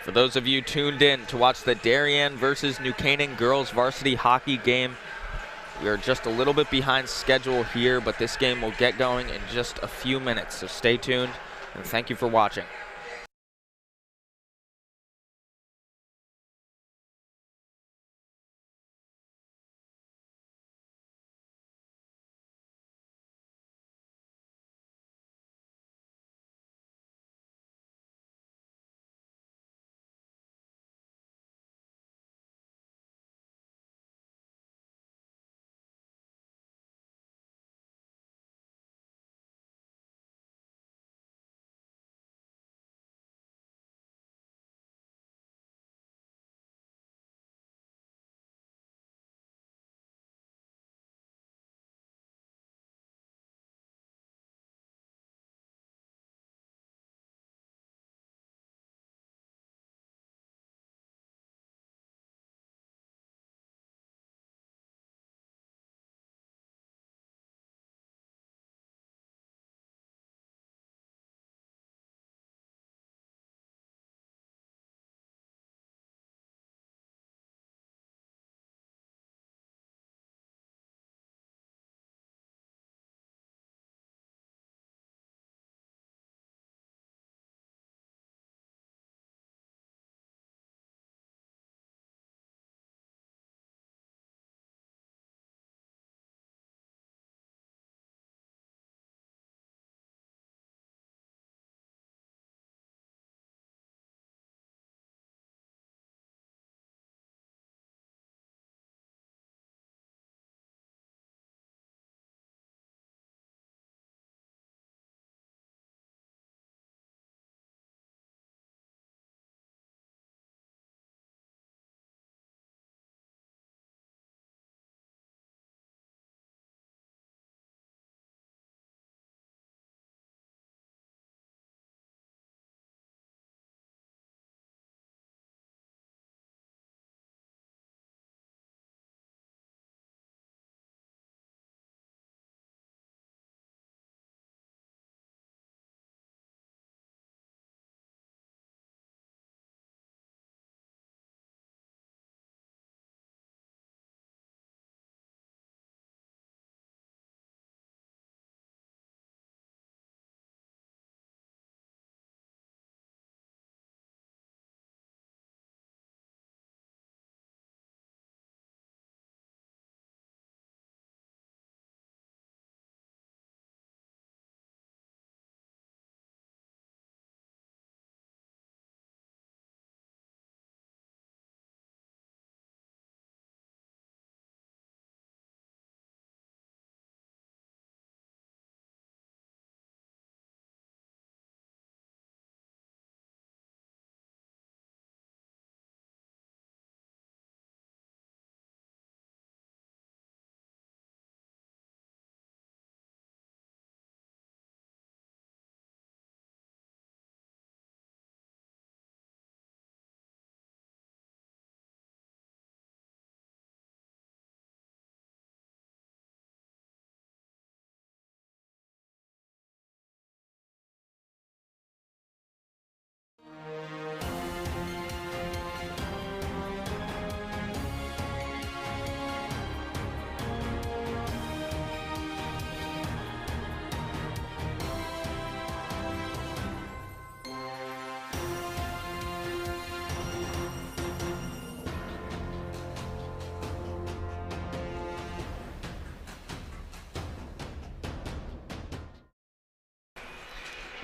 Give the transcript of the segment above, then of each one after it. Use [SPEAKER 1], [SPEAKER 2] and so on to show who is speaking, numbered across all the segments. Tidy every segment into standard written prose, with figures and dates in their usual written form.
[SPEAKER 1] For those of you tuned in to watch the Darien versus New Canaan girls varsity hockey game, we are just a little bit behind schedule here, but this game will get going in just a few minutes, so stay tuned, and thank you for watching.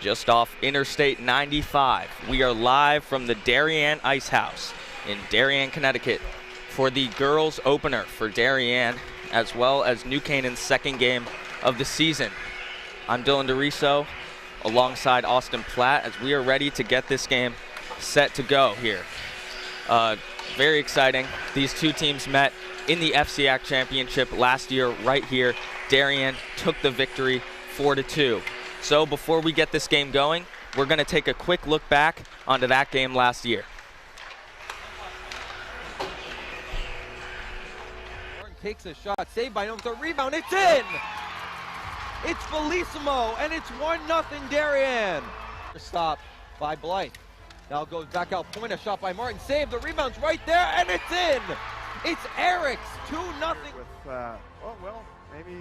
[SPEAKER 1] Just off Interstate 95. We are live from the Darien Ice House in Darien, Connecticut for the girls opener for Darien, as well as New Canaan's second game of the season. I'm Dylan DeRiso alongside Austin Platt as we are ready to get this game set to go here. Very exciting. These two teams met in the FCAC Championship last year right here. Darien took the victory 4-2. So before we get this game going, we're going to take a quick look back onto that game last year.
[SPEAKER 2] Takes a shot, saved by Gnome, the rebound, it's in! It's Bellissimo, and it's 1-0 Darien. Stop by Blythe. Now goes back out point, a shot by Martin, save, the rebound's right there, and it's in! It's Eric's 2-0.
[SPEAKER 3] With, well, maybe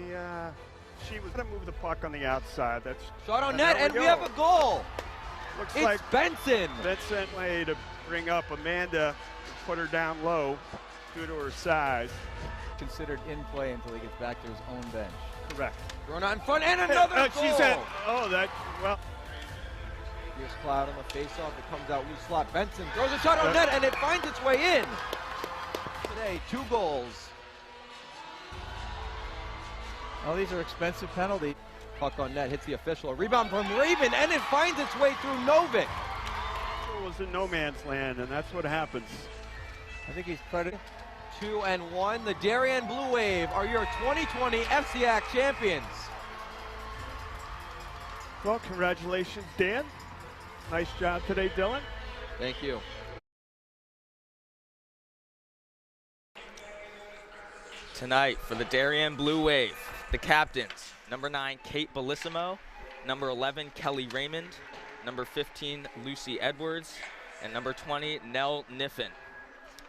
[SPEAKER 3] she was going to move the puck on the outside. That's
[SPEAKER 2] shot on net, and we have a goal!
[SPEAKER 3] Looks
[SPEAKER 2] it's
[SPEAKER 3] like
[SPEAKER 2] Benson!
[SPEAKER 3] Vincent way to bring up Amanda and put her down low due to her size.
[SPEAKER 4] Considered in play until he gets back to his own bench.
[SPEAKER 3] Correct.
[SPEAKER 2] Thrown out in front, and another goal!
[SPEAKER 3] She's at, well.
[SPEAKER 2] Here's Cloud on the faceoff. It comes out loose slot. Benson throws a shot on net, and it finds its way in. Today, 2 goals.
[SPEAKER 4] Oh, these are expensive penalties.
[SPEAKER 2] Puck on net hits the official. A rebound from Raven, and it finds its way through Novick.
[SPEAKER 3] It was in no man's land, and that's what happens.
[SPEAKER 4] I think he's credited.
[SPEAKER 2] 2-1. The Darien Blue Wave are your 2020 FCAC champions.
[SPEAKER 3] Well, congratulations, Dan. Nice job today, Dylan.
[SPEAKER 2] Thank you.
[SPEAKER 1] Tonight for the Darien Blue Wave, the captains, number 9, Kate Bellissimo, number 11, Kelly Raymond, number 15, Lucy Edwards, and number 20, Nell Niffen.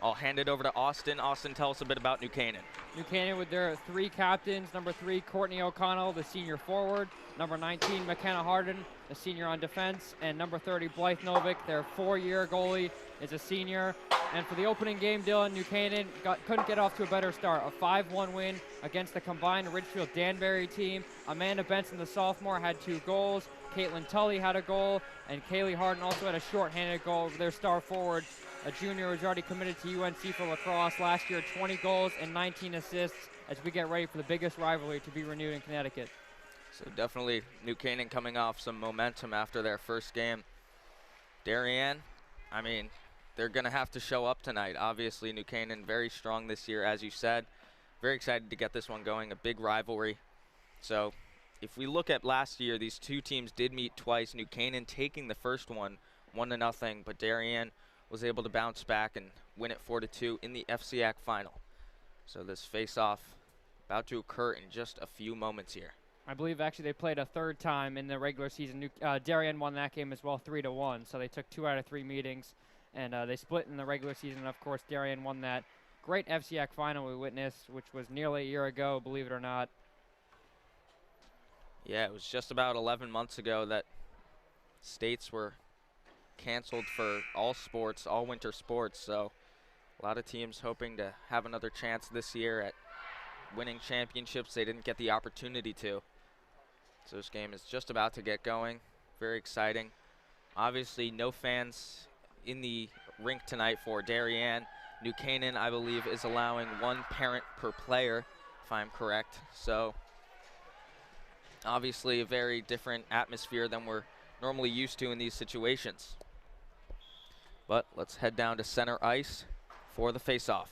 [SPEAKER 1] I'll hand it over to Austin. Austin, tell us a bit about New Canaan.
[SPEAKER 5] New Canaan with their 3 captains. Number 3, Courtney O'Connell, the senior forward. Number 19, McKenna Harden, the senior on defense. And number 30, Blythe Novick, their 4-year goalie, is a senior. And for the opening game, Dylan, New Canaan couldn't get off to a better start. A 5-1 win against the combined Ridgefield-Danbury team. Amanda Benson, the sophomore, had 2 goals. Caitlin Tully had a goal. And Kaylee Harden also had a shorthanded goal over their star forward, a junior who's already committed to UNC for lacrosse. Last year, 20 goals and 19 assists as we get ready for the biggest rivalry to be renewed in Connecticut.
[SPEAKER 1] So definitely New Canaan coming off some momentum after their first game. Darien, I mean, they're going to have to show up tonight. Obviously, New Canaan very strong this year, as you said. Very excited to get this one going, a big rivalry. So if we look at last year, these 2 teams did meet twice. New Canaan taking the first one, 1-0, but Darien was able to bounce back and win it 4-2 in the FCAC final. So this face-off about to occur in just a few moments here.
[SPEAKER 5] I believe actually they played a 3rd time in the regular season. Darien won that game as well, 3-1. So they took 2 out of 3 meetings, and they split in the regular season. And of course, Darien won that great FCAC final we witnessed, which was nearly a year ago, believe it or not.
[SPEAKER 1] Yeah, it was just about 11 months ago that states were canceled for all sports, all winter sports. So a lot of teams hoping to have another chance this year at winning championships. They didn't get the opportunity to. So this game is just about to get going. Very exciting. Obviously, no fans in the rink tonight for Darien. New Canaan, I believe, is allowing 1 parent per player, if I'm correct. So obviously a very different atmosphere than we're normally used to in these situations. But let's head down to center ice for the face-off.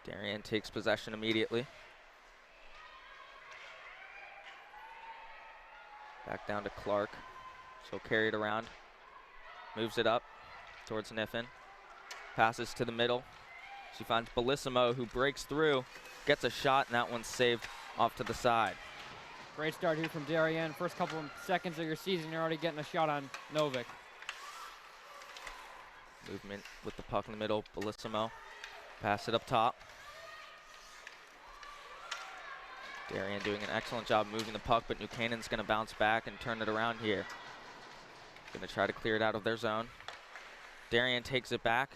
[SPEAKER 1] Darien takes possession immediately. Back down to Clark. So carry it around. Moves it up towards Niffen. Passes to the middle. She finds Bellissimo, who breaks through, gets a shot, and that one's saved off to the side.
[SPEAKER 5] Great start here from Darien. First couple of seconds of your season, you're already getting a shot on Novick.
[SPEAKER 1] Movement with the puck in the middle. Bellissimo. Pass it up top. Darien doing an excellent job moving the puck, but New Canaan's going to bounce back and turn it around here. Going to try to clear it out of their zone. Darien takes it back,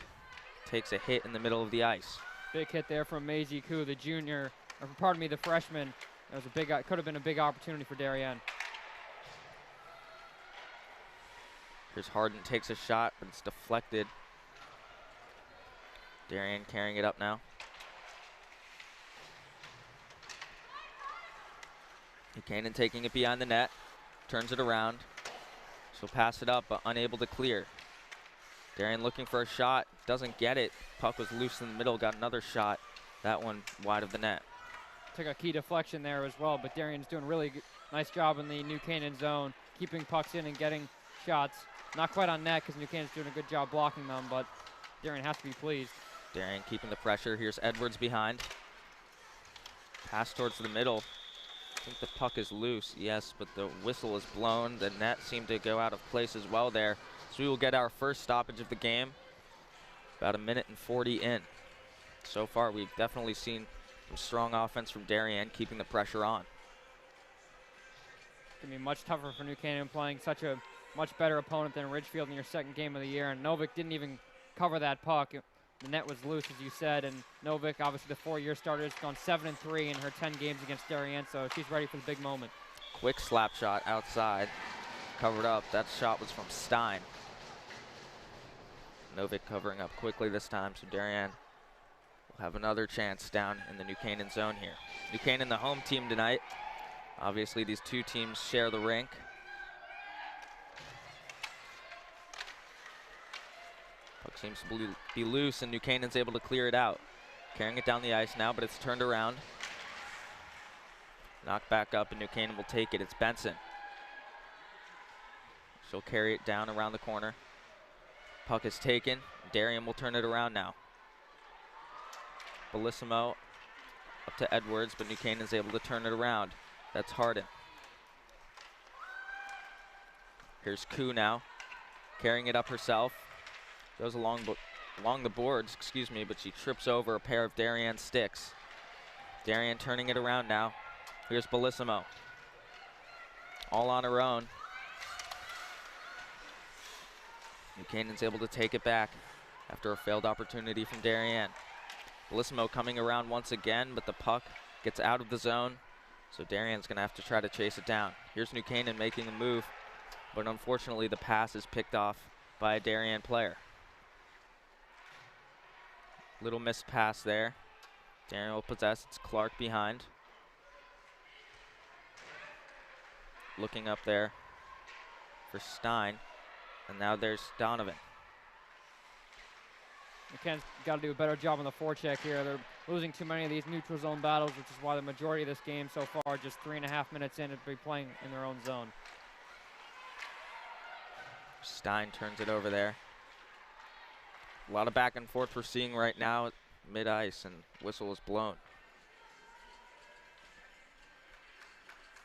[SPEAKER 1] takes a hit in the middle of the ice.
[SPEAKER 5] Big hit there from Maisie Koo, the junior, or pardon me, the freshman. That was a big, could have been a big opportunity for Darien.
[SPEAKER 1] Here's Harden, takes a shot, but it's deflected. Darien carrying it up now. Canaan taking it behind the net, turns it around. She'll pass it up, but unable to clear. Darien looking for a shot, doesn't get it. Puck was loose in the middle, got another shot. That one wide of the net.
[SPEAKER 5] Took a key deflection there as well, but Darien's doing a really nice job in the New Canaan zone, keeping pucks in and getting shots. Not quite on net because New Canaan's doing a good job blocking them, but Darien has to be pleased.
[SPEAKER 1] Darien keeping the pressure. Here's Edwards behind. Pass towards the middle. I think the puck is loose, yes, but the whistle is blown. The net seemed to go out of place as well there. So we will get our first stoppage of the game. About 1:40 in. So far, we've definitely seen some strong offense from Darien, keeping the pressure on.
[SPEAKER 5] It's going to be much tougher for New Canaan playing such a much better opponent than Ridgefield in your second game of the year. And Novick didn't even cover that puck. The net was loose, as you said. And Novick, obviously the 4-year starter, has gone 7-3 in her 10 games against Darien, so she's ready for the big moment.
[SPEAKER 1] Quick slap shot outside. Covered up. That shot was from Stein. Novick covering up quickly this time, so Darien will have another chance down in the New Canaan zone here. New Canaan, the home team tonight. Obviously, these two teams share the rink. Puck seems to be loose, and New Canaan's able to clear it out. Carrying it down the ice now, but it's turned around. Knocked back up, and New Canaan will take it. It's Benson. She'll carry it down around the corner. Puck is taken. Darien will turn it around now. Bellissimo up to Edwards, but New Canaan's able to turn it around. That's Harden. Here's Koo now, carrying it up herself. Goes along the boards, excuse me, but she trips over a pair of Darien sticks. Darien turning it around now. Here's Bellissimo. All on her own. New Canaan's able to take it back after a failed opportunity from Darien. Bellissimo coming around once again, but the puck gets out of the zone, so Darien's going to have to try to chase it down. Here's New Canaan making a move, but unfortunately the pass is picked off by a Darien player. Little missed pass there. Darien will possess. It's Clark behind. Looking up there for Stein. And now there's Donovan.
[SPEAKER 5] McKenn's got to do a better job on the forecheck here. They're losing too many of these neutral zone battles, which is why the majority of this game so far, just 3.5 minutes in, to be playing in their own zone.
[SPEAKER 1] Stein turns it over there. A lot of back and forth we're seeing right now at mid-ice, and whistle is blown.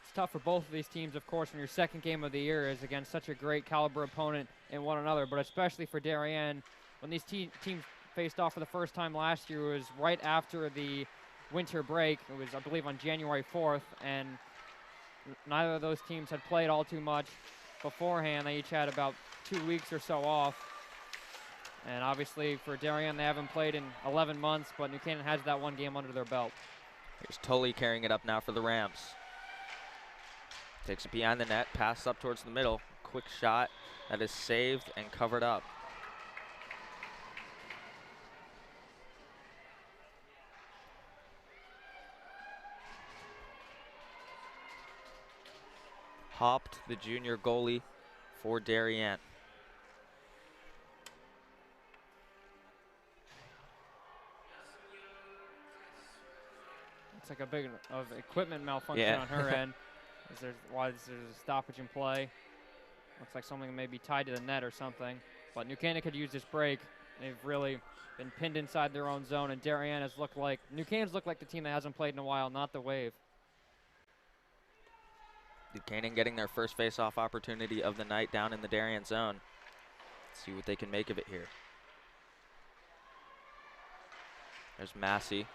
[SPEAKER 5] It's tough for both of these teams, of course, when your second game of the year is against such a great caliber opponent in one another, but especially for Darien, when these teams faced off for the first time last year, it was right after the winter break. It was, I believe, on January 4th, and neither of those teams had played all too much beforehand. They each had about 2 weeks or so off. And obviously for Darien, they haven't played in 11 months, but New Canaan has that one game under their belt.
[SPEAKER 1] Here's Tully carrying it up now for the Rams. Takes it behind the net, pass up towards the middle. Quick shot that is saved and covered up. Hopped, the junior goalie for Darien.
[SPEAKER 5] It's like a big of equipment malfunction on her end. There's a stoppage in play. Looks like something may be tied to the net or something. But New Canaan could use this break. They've really been pinned inside their own zone, and Darien has looked like, New Canaan's looked like the team that hasn't played in a while, not the Wave.
[SPEAKER 1] New Canaan getting their first face-off opportunity of the night down in the Darien zone. Let's see what they can make of it here. There's Massey.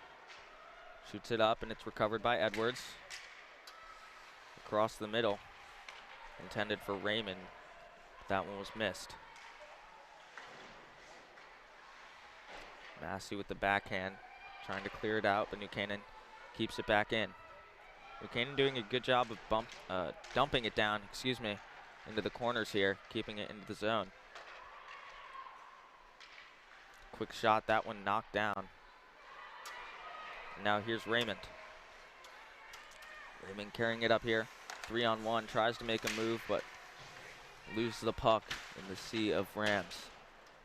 [SPEAKER 1] Shoots it up, and it's recovered by Edwards. Across the middle. Intended for Raymond. That one was missed. Massey with the backhand. Trying to clear it out, but New Canaan keeps it back in. New Canaan doing a good job of dumping it down, into the corners here, keeping it into the zone. Quick shot, that one knocked down. Now here's Raymond. Raymond carrying it up here. 3-on-1, tries to make a move, but loses the puck in the sea of Rams.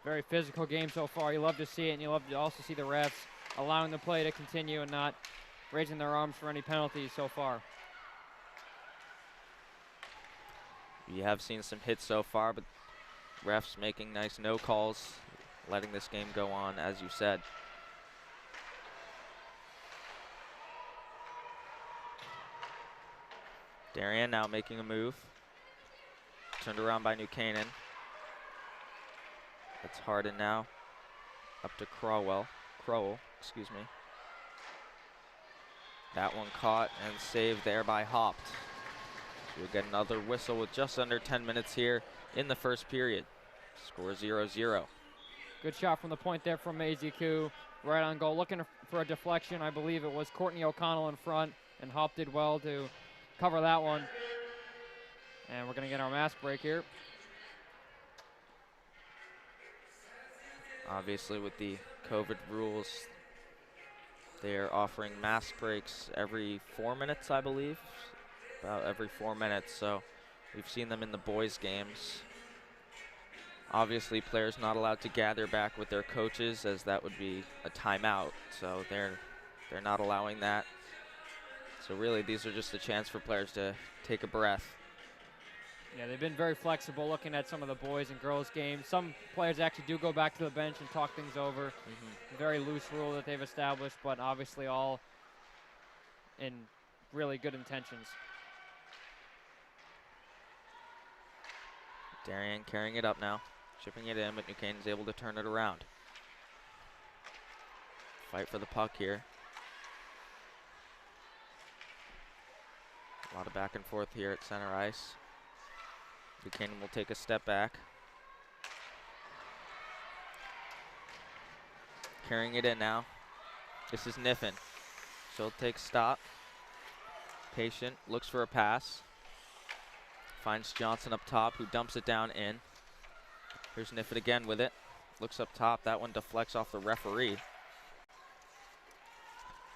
[SPEAKER 5] Very physical game so far. You love to see it, and you love to also see the refs allowing the play to continue and not raising their arms for any penalties so far.
[SPEAKER 1] We have seen some hits so far, but refs making nice no calls, letting this game go on, as you said. Darien now making a move. Turned around by New Canaan. It's Harden now. Up to Crowell, excuse me. That one caught and saved there by Hopt. So we'll get another whistle with just under 10 minutes here in the first period. Score 0-0.
[SPEAKER 5] Good shot from the point there from Maziku. Right on goal, looking for a deflection. I believe it was Courtney O'Connell in front, and Hopt did well to cover that one. And we're gonna get our mask break here.
[SPEAKER 1] Obviously with the COVID rules, they're offering mask breaks every 4 minutes, I believe. About every 4 minutes, so we've seen them in the boys' games. Obviously, players not allowed to gather back with their coaches, as that would be a timeout, so they're not allowing that. So really, these are just a chance for players to take a breath.
[SPEAKER 5] Yeah, they've been very flexible looking at some of the boys and girls games. Some players actually do go back to the bench and talk things over. Very loose rule that they've established, but obviously all in really good intentions.
[SPEAKER 1] Darien carrying it up now, chipping it in, but New Canaan's able to turn it around. Fight for the puck here. A lot of back and forth here at center ice. New Canaan will take a step back. Carrying it in now. This is Niffen. She'll take stop. Patient, looks for a pass. Finds Johnson up top, who dumps it down in. Here's Niffen again with it. Looks up top, that one deflects off the referee.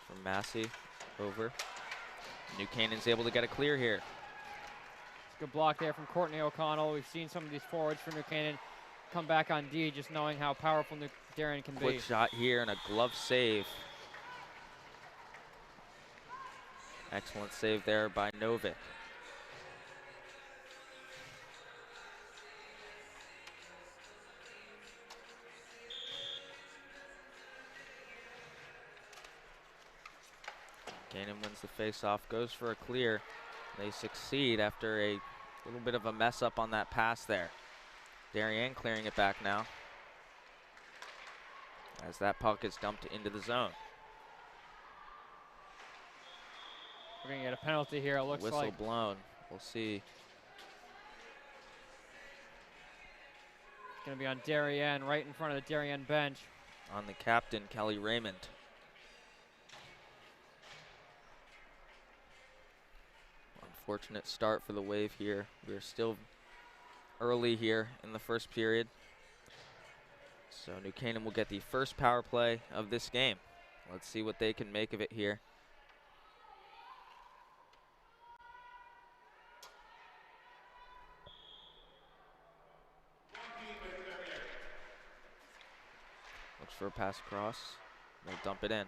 [SPEAKER 1] From Massey, over. New Canaan's able to get a clear here.
[SPEAKER 5] Good block there from Courtney O'Connell. We've seen some of these forwards for New Canaan come back on D, just knowing how powerful Darien can be.
[SPEAKER 1] Quick shot here and a glove save. Excellent save there by Novick. Canaan wins the face-off, goes for a clear. They succeed after a little bit of a mess up on that pass there. Darien clearing it back now, as that puck is dumped into the zone.
[SPEAKER 5] We're gonna get a penalty here, it looks like.
[SPEAKER 1] Whistle blown, we'll see.
[SPEAKER 5] It's gonna be on Darien, right in front of the Darien bench.
[SPEAKER 1] On the captain, Kelly Raymond. Unfortunate start for the Wave here. We're still early here in the first period. So New Canaan will get the first power play of this game. Let's see what they can make of it here. Looks for a pass across. They'll dump it in.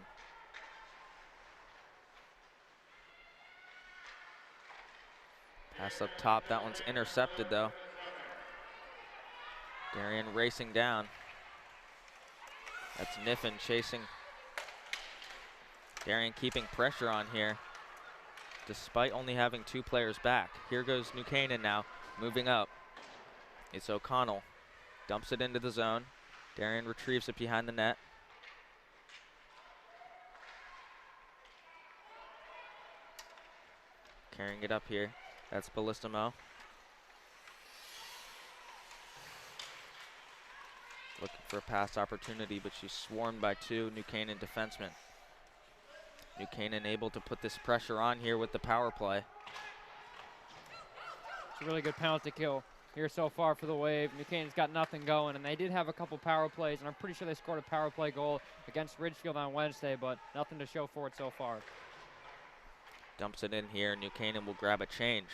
[SPEAKER 1] Pass up top, that one's intercepted though. Darien racing down. That's Niffen chasing. Darien keeping pressure on here, despite only having 2 players back. Here goes New Canaan now, moving up. It's O'Connell, dumps it into the zone. Darien retrieves it behind the net. Carrying it up here. That's Bellissimo. Looking for a pass opportunity, but she's swarmed by 2 New Canaan defensemen. New Canaan able to put this pressure on here with the power play.
[SPEAKER 5] It's a really good penalty kill here so far for the Wave. New Canaan's got nothing going, and they did have a couple power plays, and I'm pretty sure they scored a power play goal against Ridgefield on Wednesday, but nothing to show for it so far.
[SPEAKER 1] Dumps it in here. New Canaan will grab a change.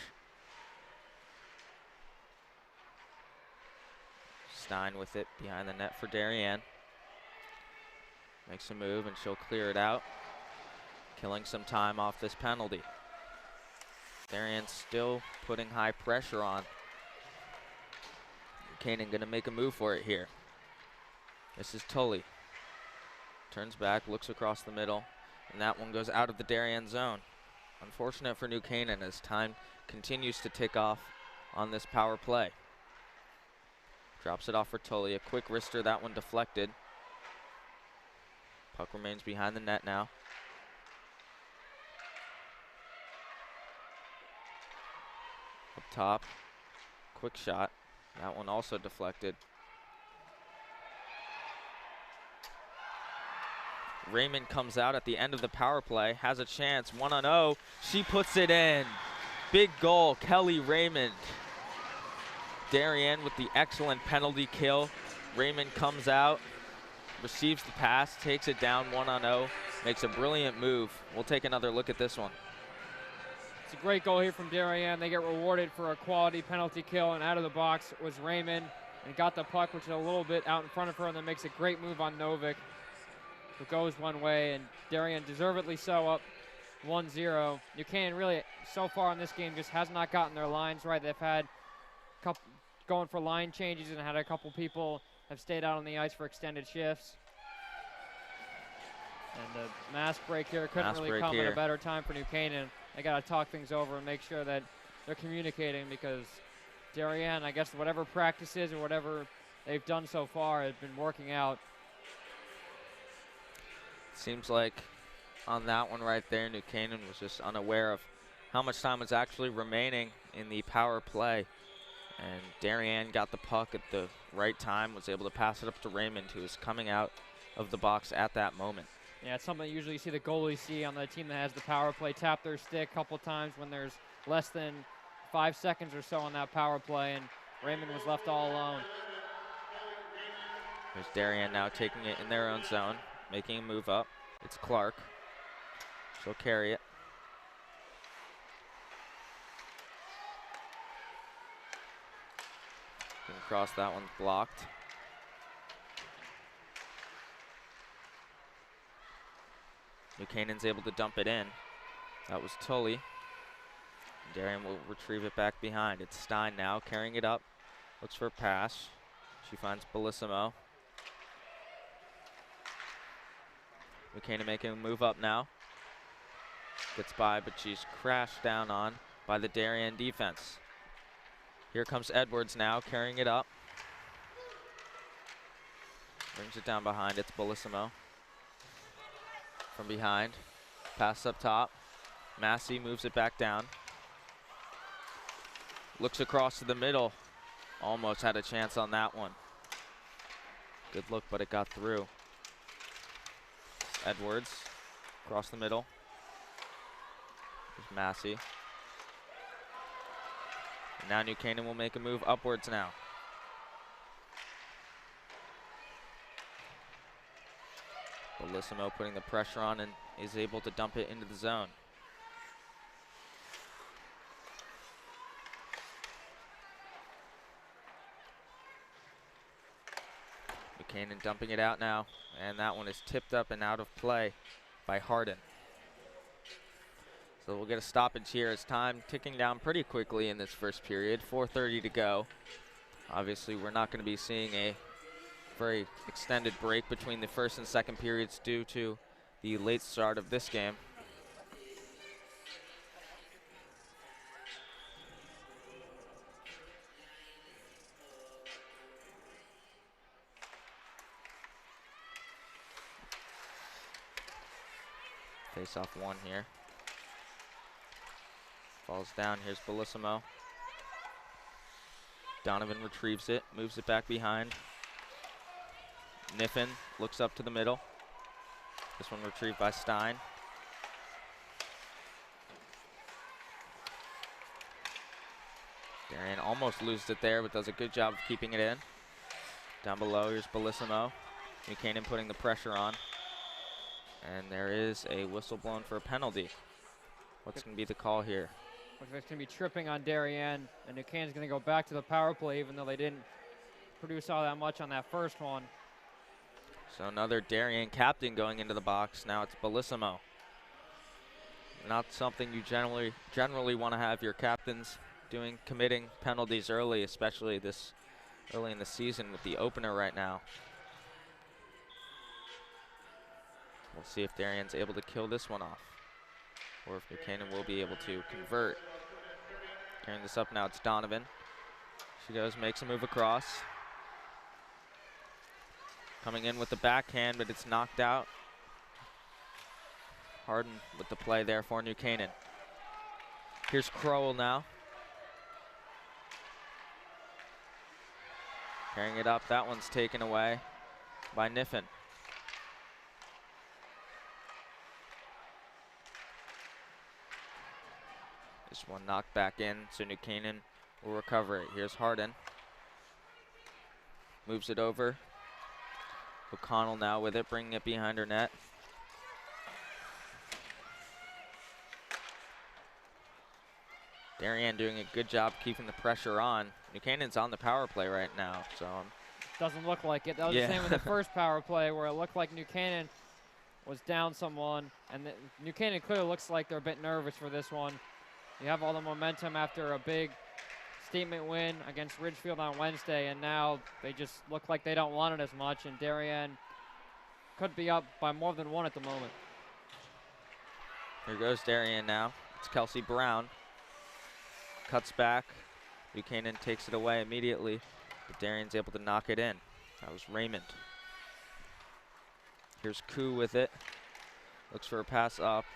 [SPEAKER 1] Stein with it behind the net for Darien. Makes a move and she'll clear it out. Killing some time off this penalty. Darien still putting high pressure on. Canaan gonna make a move for it here. This is Tully. Turns back, looks across the middle, and that one goes out of the Darien zone. Unfortunate for New Canaan as time continues to tick off on this power play. Drops it off for Tully. A quick wrister, that one deflected. Puck remains behind the net now. Up top, quick shot. That one also deflected. Raymond comes out at the end of the power play, has a chance, 1-0. She puts it in. Big goal, Kelly Raymond. Darien with the excellent penalty kill. Raymond comes out, receives the pass, takes it down 1-0, makes a brilliant move. We'll take another look at this one.
[SPEAKER 5] It's a great goal here from Darien. They get rewarded for a quality penalty kill, and out of the box was Raymond and got the puck, which is a little bit out in front of her, and then makes a great move on Novick. It goes one way, and Darien deservedly so up 1-0. New Canaan really, so far in this game, just has not gotten their lines right. They've had a couple going for line changes and had a couple people have stayed out on the ice for extended shifts. And the mask break here couldn't really come at a better time for New Canaan. They got to talk things over and make sure that they're communicating, because Darien, I guess whatever practices or whatever they've done so far has been working out.
[SPEAKER 1] Seems like on that one right there, New Canaan was just unaware of how much time was actually remaining in the power play. And Darien got the puck at the right time, was able to pass it up to Raymond, who was coming out of the box at that moment.
[SPEAKER 5] Yeah, it's something usually you see the goalie see on the team that has the power play, tap their stick a couple times when there's less than 5 seconds or so on that power play, and Raymond was left all alone.
[SPEAKER 1] There's Darien now taking it in their own zone, making a move up. It's Clark. She'll carry it. Across, that one's blocked. New Canaan's able to dump it in. That was Tully. Darien will retrieve it back behind. It's Stein now carrying it up. Looks for a pass. She finds Bellissimo. New Canaan making a move up now. Gets by, but she's crashed down on by the Darien defense. Here comes Edwards now, carrying it up. Brings it down behind, it's Bellissimo. From behind, pass up top. Massey moves it back down. Looks across to the middle. Almost had a chance on that one. Good look, but it got through. Edwards, across the middle. There's Massey. And now New Canaan will make a move upwards now. Bellissimo putting the pressure on and is able to dump it into the zone. New Canaan dumping it out now, and that one is tipped up and out of play by Harden. So we'll get a stoppage here as time ticking down pretty quickly in this first period. 4:30 to go. Obviously, we're not going to be seeing a very extended break between the first and second periods due to the late start of this game. Face off one here. Falls down, here's Bellissimo. Donovan retrieves it, moves it back behind. Niffen looks up to the middle. This one retrieved by Stein. Darien almost loses it there, but does a good job of keeping it in. Down below, here's Bellissimo. New Canaan putting the pressure on. And there is a whistle blown for a penalty. What's going to be the call here?
[SPEAKER 5] Looks like it's going to be tripping on Darien, and New Canaan's going to go back to the power play, even though they didn't produce all that much on that first one.
[SPEAKER 1] So another Darien captain going into the box. Now it's Bellissimo. Not something you generally want to have your captains doing, committing penalties early, especially this early in the season with the opener right now. We'll see if Darien's able to kill this one off. or if New Canaan will be able to convert. Carrying this up now, it's Donovan. She goes, makes a move across. Coming in with the backhand, but it's knocked out. Harden with the play there for New Canaan. Here's Crowell now. Carrying it up, that one's taken away by Niffen. This one knocked back in, so New Canaan will recover it. Here's Harden. Moves it over. O'Connell now with it, bringing it behind her net. Darien doing a good job keeping the pressure on. New Canaan's on the power play right now, so.
[SPEAKER 5] Doesn't look like it. That was the same with the first power play where it looked like New Canaan was down someone, and New Canaan clearly looks like they're a bit nervous for this one. You have all the momentum after a big statement win against Ridgefield on Wednesday, and now they just look like they don't want it as much, and Darien could be up by more than one at the moment.
[SPEAKER 1] Here goes Darien now. It's Kelsey Brown. Cuts back. Buchanan takes it away immediately, but Darien's able to knock it in. That was Raymond. Here's Koo with it. Looks for a pass up.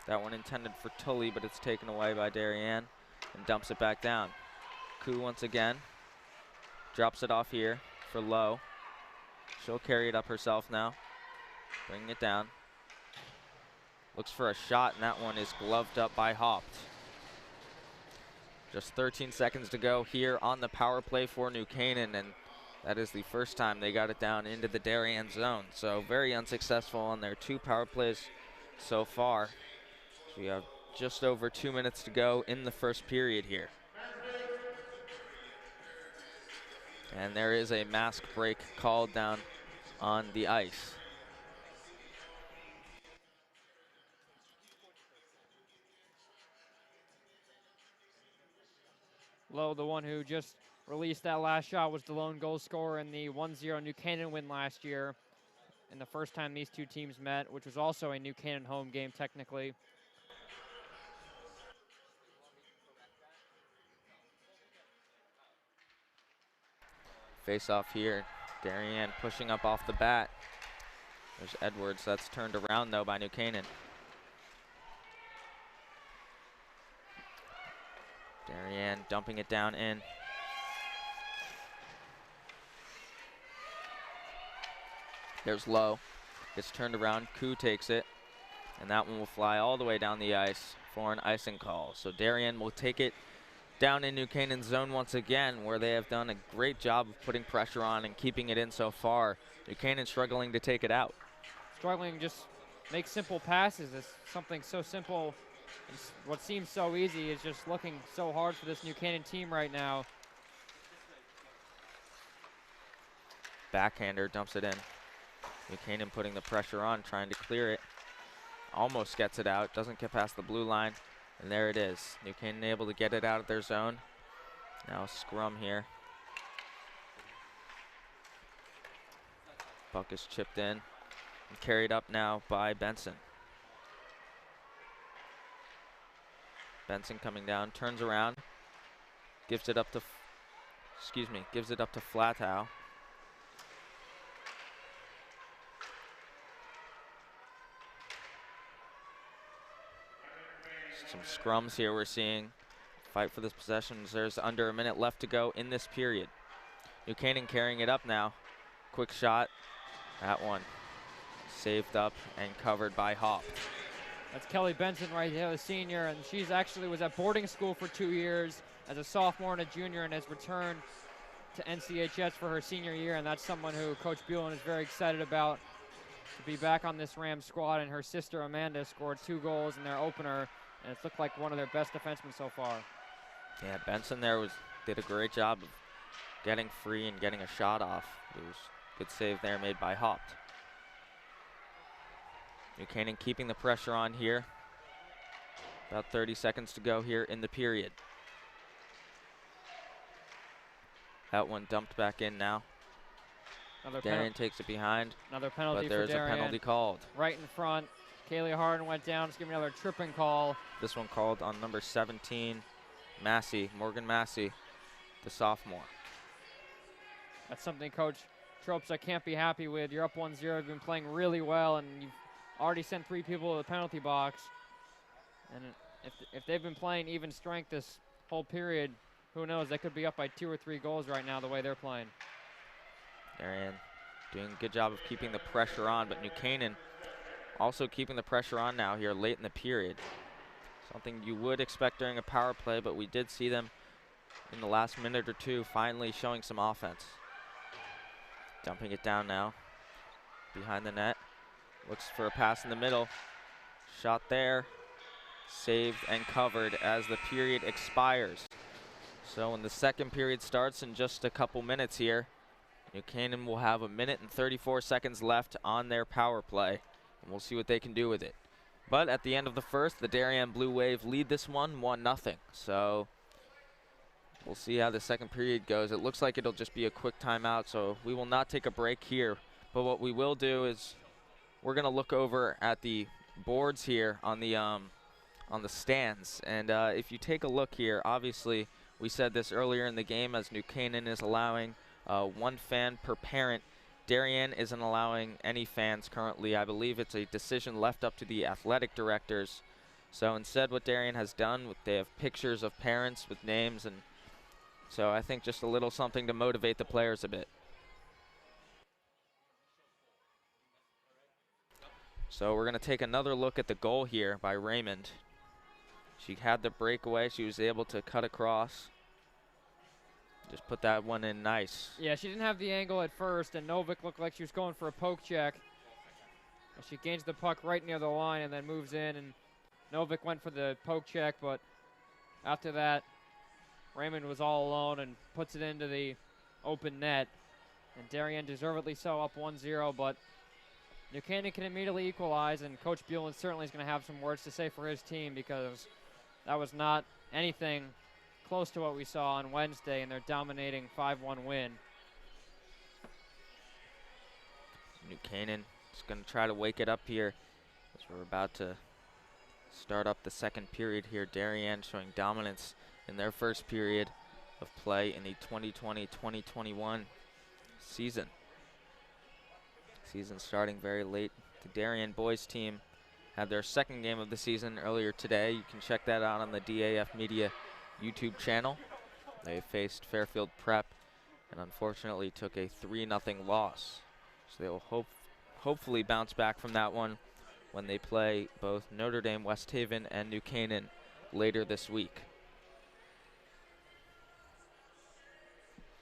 [SPEAKER 1] That one intended for Tully, but it's taken away by Darien and dumps it back down. Koo once again. Drops it off here for Lowe. She'll carry it up herself now. Bringing it down. Looks for a shot, and that one is gloved up by Haupt. Just 13 seconds to go here on the power play for New Canaan, and that is the first time they got it down into the Darien zone. So very unsuccessful on their 2 power plays so far. So we have just over 2 minutes to go in the first period here. And there is a mask break called down on the ice.
[SPEAKER 5] Lowe, the one who just released that last shot, was the lone goal scorer in the 1-0 New Canaan win last year, and the first time these two teams met, which was also a New Canaan home game technically.
[SPEAKER 1] Face off here. Darien pushing up off the bat. There's Edwards. That's turned around though by New Canaan. Darien dumping it down in. There's Lowe. Gets turned around. Koo takes it. And that one will fly all the way down the ice for an icing call. So Darien will take it down in New Canaan's zone once again, where they have done a great job of putting pressure on and keeping it in so far. New Canaan struggling to take it out.
[SPEAKER 5] Struggling to just make simple passes. It's something so simple. And what seems so easy is just looking so hard for this New Canaan team right now.
[SPEAKER 1] Backhander dumps it in. New Canaan putting the pressure on, trying to clear it. Almost gets it out, doesn't get past the blue line. And there it is. New Canaan able to get it out of their zone. Now scrum here. Puck is chipped in and carried up now by Benson. Benson coming down, turns around, gives it up to, gives it up to Flatow. Some scrums here we're seeing. Fight for this possession. There's under a minute left to go in this period. New Canaan carrying it up now. Quick shot. That one saved up and covered by Haupt.
[SPEAKER 5] That's Kelly Benson right there, the senior, and she's actually was at boarding school for 2 years as a sophomore and a junior, and has returned to NCHS for her senior year, and that's someone who Coach Buellen is very excited about to be back on this Rams squad. And her sister Amanda scored 2 goals in their opener, and it's looked like one of their best defensemen so far.
[SPEAKER 1] Yeah, Benson there did a great job of getting free and getting a shot off. It was a good save there made by Haupt. New Canaan keeping the pressure on here. About 30 seconds to go here in the period. That one dumped back in now. Darien takes it behind.
[SPEAKER 5] Another penalty
[SPEAKER 1] but there's
[SPEAKER 5] for Darien.
[SPEAKER 1] a penalty called.
[SPEAKER 5] Right in front. Kaylee Harden went down. Just give me another tripping call.
[SPEAKER 1] This one called on number 17, Morgan Massey, the sophomore.
[SPEAKER 5] That's something Coach Tropes can't be happy with. You're up 1-0. You've been playing really well, and you've already sent 3 people to the penalty box. And if they've been playing even strength this whole period, who knows? They could be up by 2 or 3 goals right now the way they're playing.
[SPEAKER 1] Darien doing a good job of keeping the pressure on, but New Canaan also keeping the pressure on now here late in the period. Something you would expect during a power play, but we did see them in the last minute or two finally showing some offense. Dumping it down now behind the net. Looks for a pass in the middle. Shot there. Saved and covered as the period expires. So when the second period starts in just a couple minutes here, New Canaan will have 1 minute and 34 seconds left on their power play, and we'll see what they can do with it. But at the end of the first, the Darien Blue Wave lead this one 1-0. So we'll see how the second period goes. It looks like it'll just be a quick timeout, so we will not take a break here. But what we will do is we're going to look over at the boards here on the stands. And if you take a look here, obviously we said this earlier in the game, as New Canaan is allowing 1 fan per parent. Darien isn't allowing any fans currently. I believe it's a decision left up to the athletic directors. So instead what Darien has done, they have pictures of parents with names, and so I think just a little something to motivate the players a bit. So we're going to take another look at the goal here by Raymond. She had the breakaway. She was able to cut across. Just put that one in nice.
[SPEAKER 5] Yeah, she didn't have the angle at first, and Novik looked like she was going for a poke check. She gains the puck right near the line and then moves in, and Novik went for the poke check, but after that, Raymond was all alone and puts it into the open net. And Darien deservedly so up 1-0, but New Canaan can immediately equalize, and Coach Buellin certainly is going to have some words to say for his team, because that was not anything close to what we saw on Wednesday in their dominating 5-1 win.
[SPEAKER 1] New Canaan is going to try to wake it up here as we're about to start up the second period here. Darien showing dominance in their first period of play in the 2020-2021 season. Season starting very late. The Darien boys team had their second game of the season earlier today. You can check that out on the DAF Media YouTube channel. They faced Fairfield Prep and unfortunately took a 3-0 loss. So they will hopefully bounce back from that one when they play both Notre Dame, West Haven, and New Canaan later this week.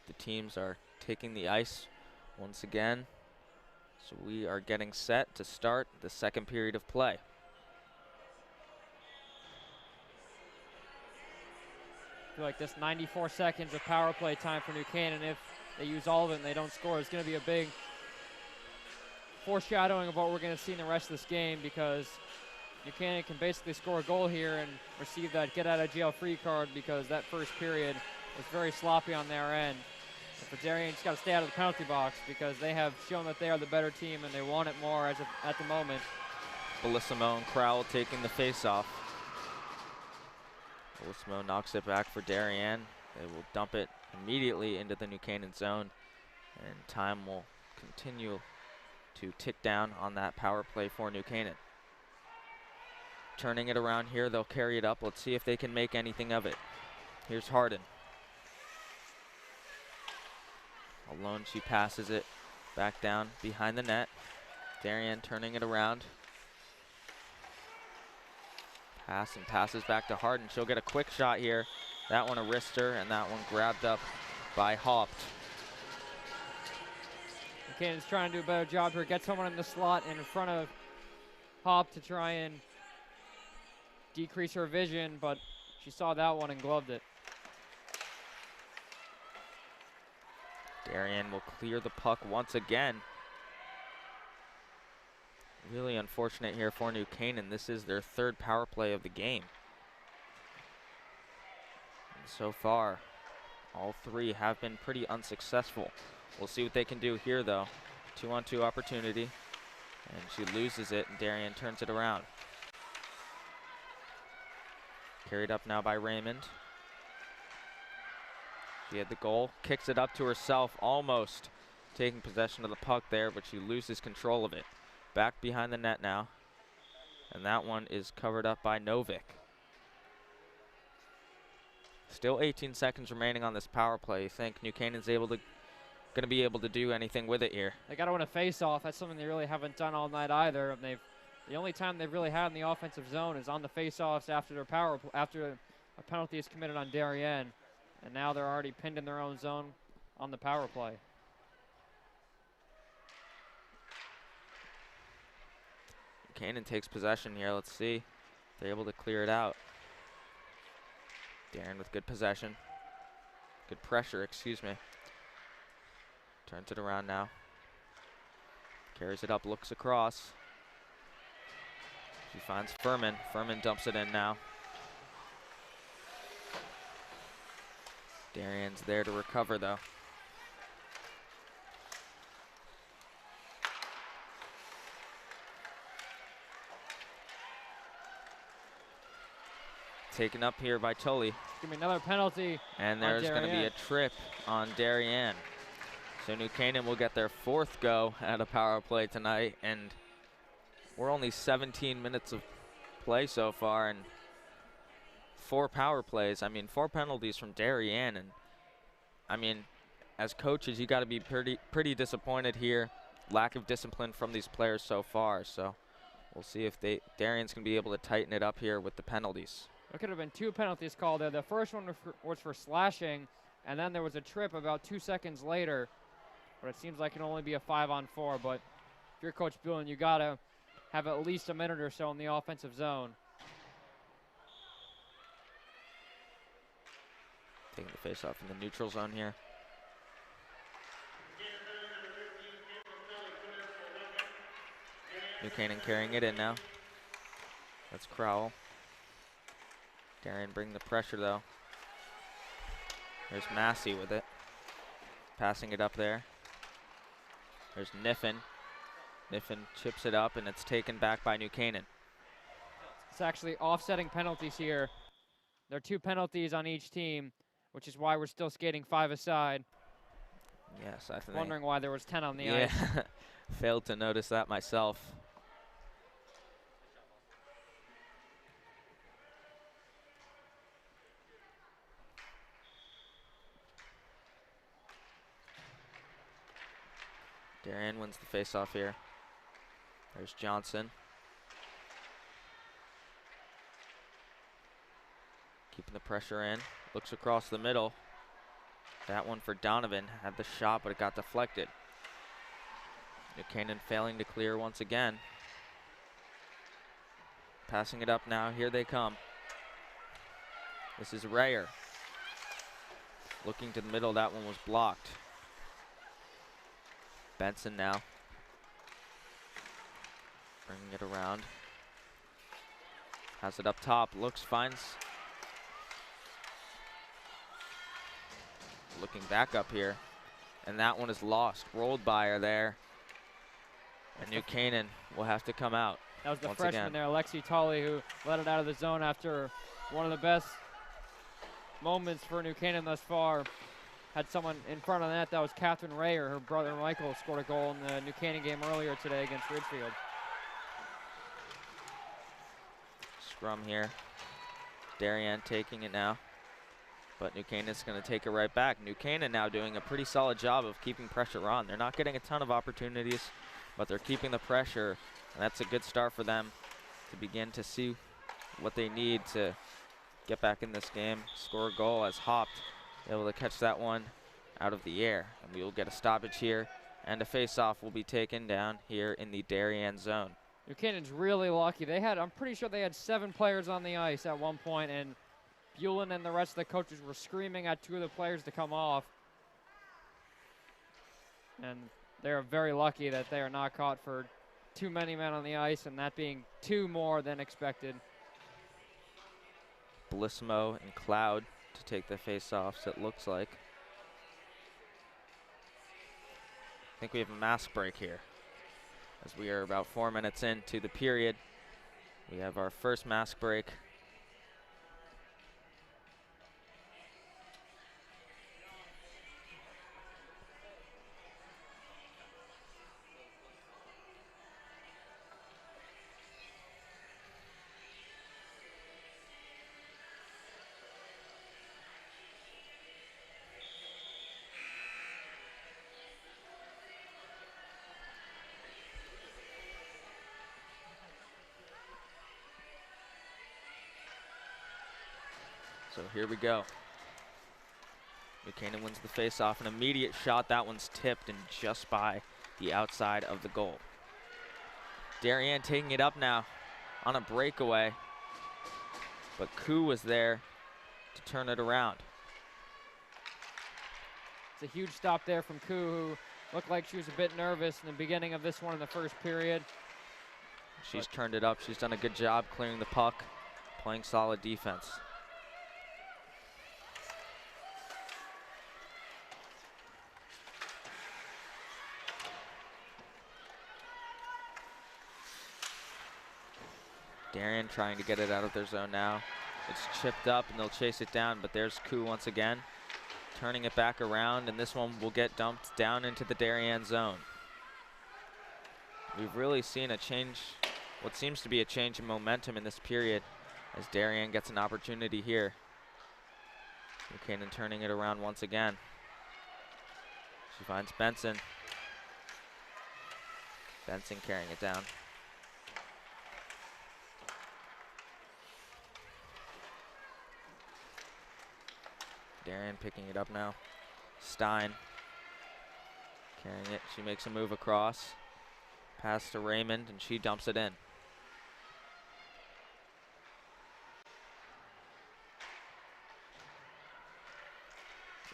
[SPEAKER 1] The teams are taking the ice once again. So we are getting set to start the second period of play.
[SPEAKER 5] I feel like this 94 seconds of power play time for New Canaan, if they use all of it and they don't score, is going to be a big foreshadowing of what we're going to see in the rest of this game, because New Canaan can basically score a goal here and receive that get-out-of-jail-free card, because that first period was very sloppy on their end. But for Darien, just got to stay out of the penalty box, because they have shown that they are the better team and they want it more at the moment.
[SPEAKER 1] Bellissimo and Crowell taking the face-off. Bellissimo knocks it back for Darien. They will dump it immediately into the New Canaan zone, and time will continue to tick down on that power play for New Canaan. Turning it around here, they'll carry it up. Let's see if they can make anything of it. Here's Harden. Alone, she passes it back down behind the net. Darien turning it around. Pass and passes back to Harden. She'll get a quick shot here. That one a wrister, and that one grabbed up by Haupt.
[SPEAKER 5] Canaan's trying to do a better job here. Get someone in the slot and in front of Haupt to try and decrease her vision, but she saw that one and gloved it.
[SPEAKER 1] Darien will clear the puck once again. Really unfortunate here for New Canaan. This is their third power play of the game. And so far, all three have been pretty unsuccessful. We'll see what they can do here, though. 2-on-2 opportunity. And she loses it, and Darien turns it around. Carried up now by Raymond. She had the goal, kicks it up to herself, almost taking possession of the puck there, but she loses control of it. Back behind the net now. And that one is covered up by Novik. Still 18 seconds remaining on this power play. You think New Canaan's going to be able to do anything with it here?
[SPEAKER 5] They got to win a face-off. That's something they really haven't done all night either. The only time they've really had in the offensive zone is on the face-offs after a penalty is committed on Darien, and now they're already pinned in their own zone on the power play.
[SPEAKER 1] Canaan takes possession here. Let's see if they're able to clear it out. Darien with good possession. Good pressure, excuse me. Turns it around now. Carries it up, looks across. She finds Furman. Furman dumps it in now. Darien's there to recover, though. Taken up here by Tully.
[SPEAKER 5] Give me another penalty.
[SPEAKER 1] And there's going to be a trip on Darien. So New Canaan will get their 4th go at a power play tonight, and we're only 17 minutes of play so far, and 4 power plays. I mean, 4 penalties from Darien, and I mean, as coaches, you got to be pretty disappointed here. Lack of discipline from these players so far. So we'll see if Darien's going to be able to tighten it up here with the penalties.
[SPEAKER 5] There could have been 2 penalties called there. The first one was for slashing, and then there was a trip about 2 seconds later. But it seems like it can only be a 5-on-4. But if you're Coach Bullen, you got to have at least a minute or so in the offensive zone.
[SPEAKER 1] Taking the face-off in the neutral zone here. New Canaan carrying it in now. That's Crowell. Darien bringing the pressure, though. There's Massey with it. Passing it up there. There's Niffen. Niffen chips it up, and it's taken back by New Canaan.
[SPEAKER 5] It's actually offsetting penalties here. There are 2 penalties on each team, which is why we're still skating 5-a-side.
[SPEAKER 1] Yes, I think.
[SPEAKER 5] Wondering why there was 10 on the ice.
[SPEAKER 1] Failed to notice that myself. Darien wins the face-off here. There's Johnson. Keeping the pressure in. Looks across the middle. That one for Donovan. Had the shot, but it got deflected. New Canaan failing to clear once again. Passing it up now. Here they come. This is Rayer. Looking to the middle. That one was blocked. Benson now. Bringing it around. Has it up top. Looks, finds. Looking back up here. And that one is lost. Rolled by her there. And New Canaan will have to come out.
[SPEAKER 5] That was the freshman there, Alexi Tully, who let it out of the zone after one of the best moments for New Canaan thus far. Had someone in front of the net. That was Catherine Rayer. Her brother Michael scored a goal in the New Canaan game earlier today against Ridgefield.
[SPEAKER 1] Scrum here. Darien taking it now. But New Canaan's going to take it right back. New Canaan now doing a pretty solid job of keeping pressure on. They're not getting a ton of opportunities, but they're keeping the pressure. And that's a good start for them to begin to see what they need to get back in this game. Score a goal as Hopped able to catch that one out of the air. And we will get a stoppage here, and a face-off will be taken down here in the Darien zone.
[SPEAKER 5] New Canaan's really lucky. I'm pretty sure they had 7 players on the ice at one point, and Bullen and the rest of the coaches were screaming at 2 of the players to come off. And they're very lucky that they are not caught for too many men on the ice, and that being 2 more than expected.
[SPEAKER 1] Blismo and Cloud to take the face-offs, it looks like. I think we have a mask break here. as we are about 4 minutes into the period. We have our first mask break. So here we go. Canaan wins the face-off. An immediate shot. That one's tipped and just by the outside of the goal. Darien taking it up now on a breakaway. But Koo was there to turn it around.
[SPEAKER 5] It's a huge stop there from Koo, who looked like she was a bit nervous in the beginning of this one in the first period.
[SPEAKER 1] She's turned it up. She's done a good job clearing the puck, playing solid defense. Darien trying to get it out of their zone now. It's chipped up and they'll chase it down, but there's Koo once again, turning it back around, and this one will get dumped down into the Darien zone. We've really seen a change, what seems to be a change in momentum in this period, as Darien gets an opportunity here. Canaan turning it around once again. She finds Benson. Benson carrying it down. Darien picking it up now. Stein carrying it. She makes a move across. Pass to Raymond, and she dumps it in.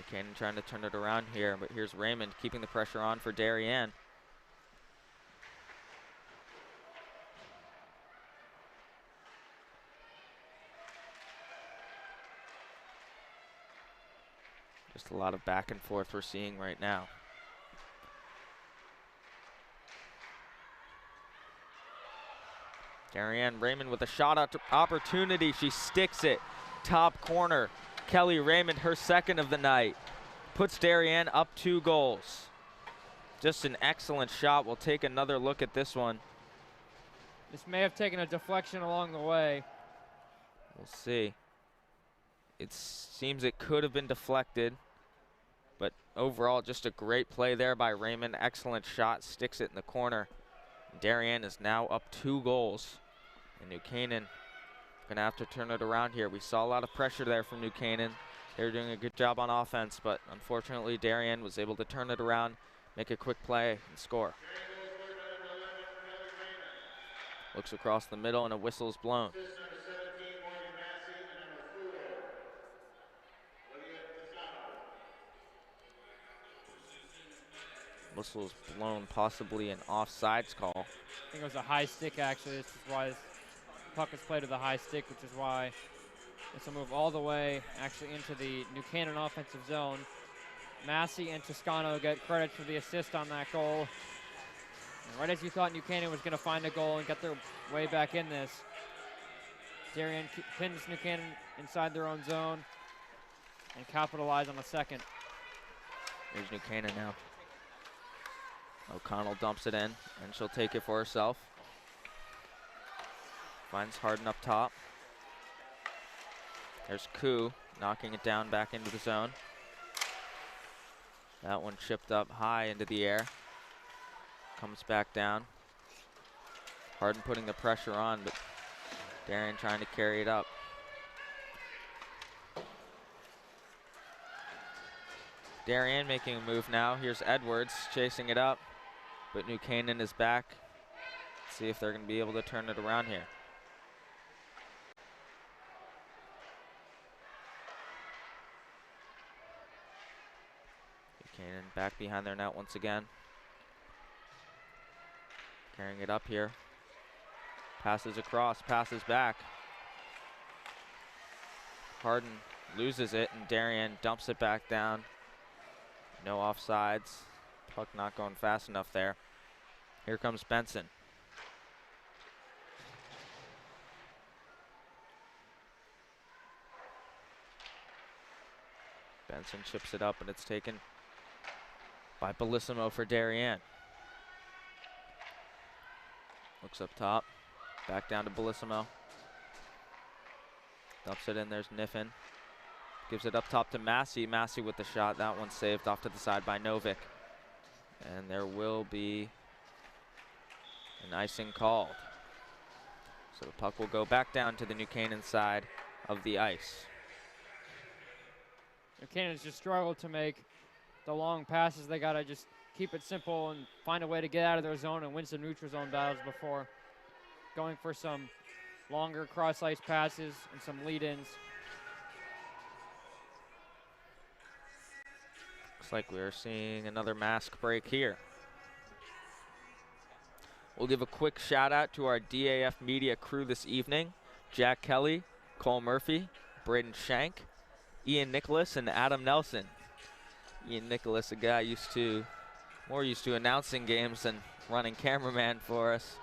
[SPEAKER 1] Canaan trying to turn it around here, but here's Raymond keeping the pressure on for Darien. Just a lot of back and forth we're seeing right now. Darien Raymond with a shot opportunity. She sticks it. Top corner. Kelly Raymond, her second of the night. Puts Darien up 2 goals. Just an excellent shot. We'll take another look at this one.
[SPEAKER 5] This may have taken a deflection along the way.
[SPEAKER 1] We'll see. It seems it could have been deflected. But overall, just a great play there by Raymond. Excellent shot, sticks it in the corner. Darien is now up 2 goals. And New Canaan gonna have to turn it around here. We saw a lot of pressure there from New Canaan. They were doing a good job on offense, but unfortunately Darien was able to turn it around, make a quick play, and score. Looks across the middle and a whistle is blown. Whistle is blown, possibly an offsides call.
[SPEAKER 5] I think it was a high stick, actually. This is why the puck is played with a high stick, which is why this will move all the way actually into the New Canaan offensive zone. Massey and Toscano get credit for the assist on that goal. And right as you thought New Canaan was going to find a goal and get their way back in this, Darien pins New Canaan inside their own zone and capitalize on the second.
[SPEAKER 1] Here's New Canaan now. O'Connell dumps it in, and she'll take it for herself. Finds Harden up top. There's Koo knocking it down back into the zone. That one chipped up high into the air. Comes back down. Harden putting the pressure on, but Darien trying to carry it up. Darien making a move now. Here's Edwards chasing it up, but New Canaan is back. Let's see if they're going to be able to turn it around here. New Canaan back behind their net once again. Carrying it up here. Passes across, passes back. Harden loses it, and Darien dumps it back down. No offsides. Puck not going fast enough there. Here comes Benson. Benson chips it up, and it's taken by Bellissimo for Darien. Looks up top, back down to Bellissimo. Dumps it in, there's Niffin. Gives it up top to Massey. Massey with the shot, that one's saved off to the side by Novick. And there will be an icing called. So the puck will go back down to the New Canaan side of the ice.
[SPEAKER 5] New Canaan's just struggled to make the long passes. They got to just keep it simple and find a way to get out of their zone and win some neutral zone battles before going for some longer cross-ice passes and some lead-ins.
[SPEAKER 1] Looks like we're seeing another mask break here. We'll give a quick shout out to our DAF Media crew this evening. Jack Kelly, Cole Murphy, Braden Shank, Ian Nicholas, and Adam Nelson. Ian Nicholas, a guy more used to announcing games than running cameraman for us.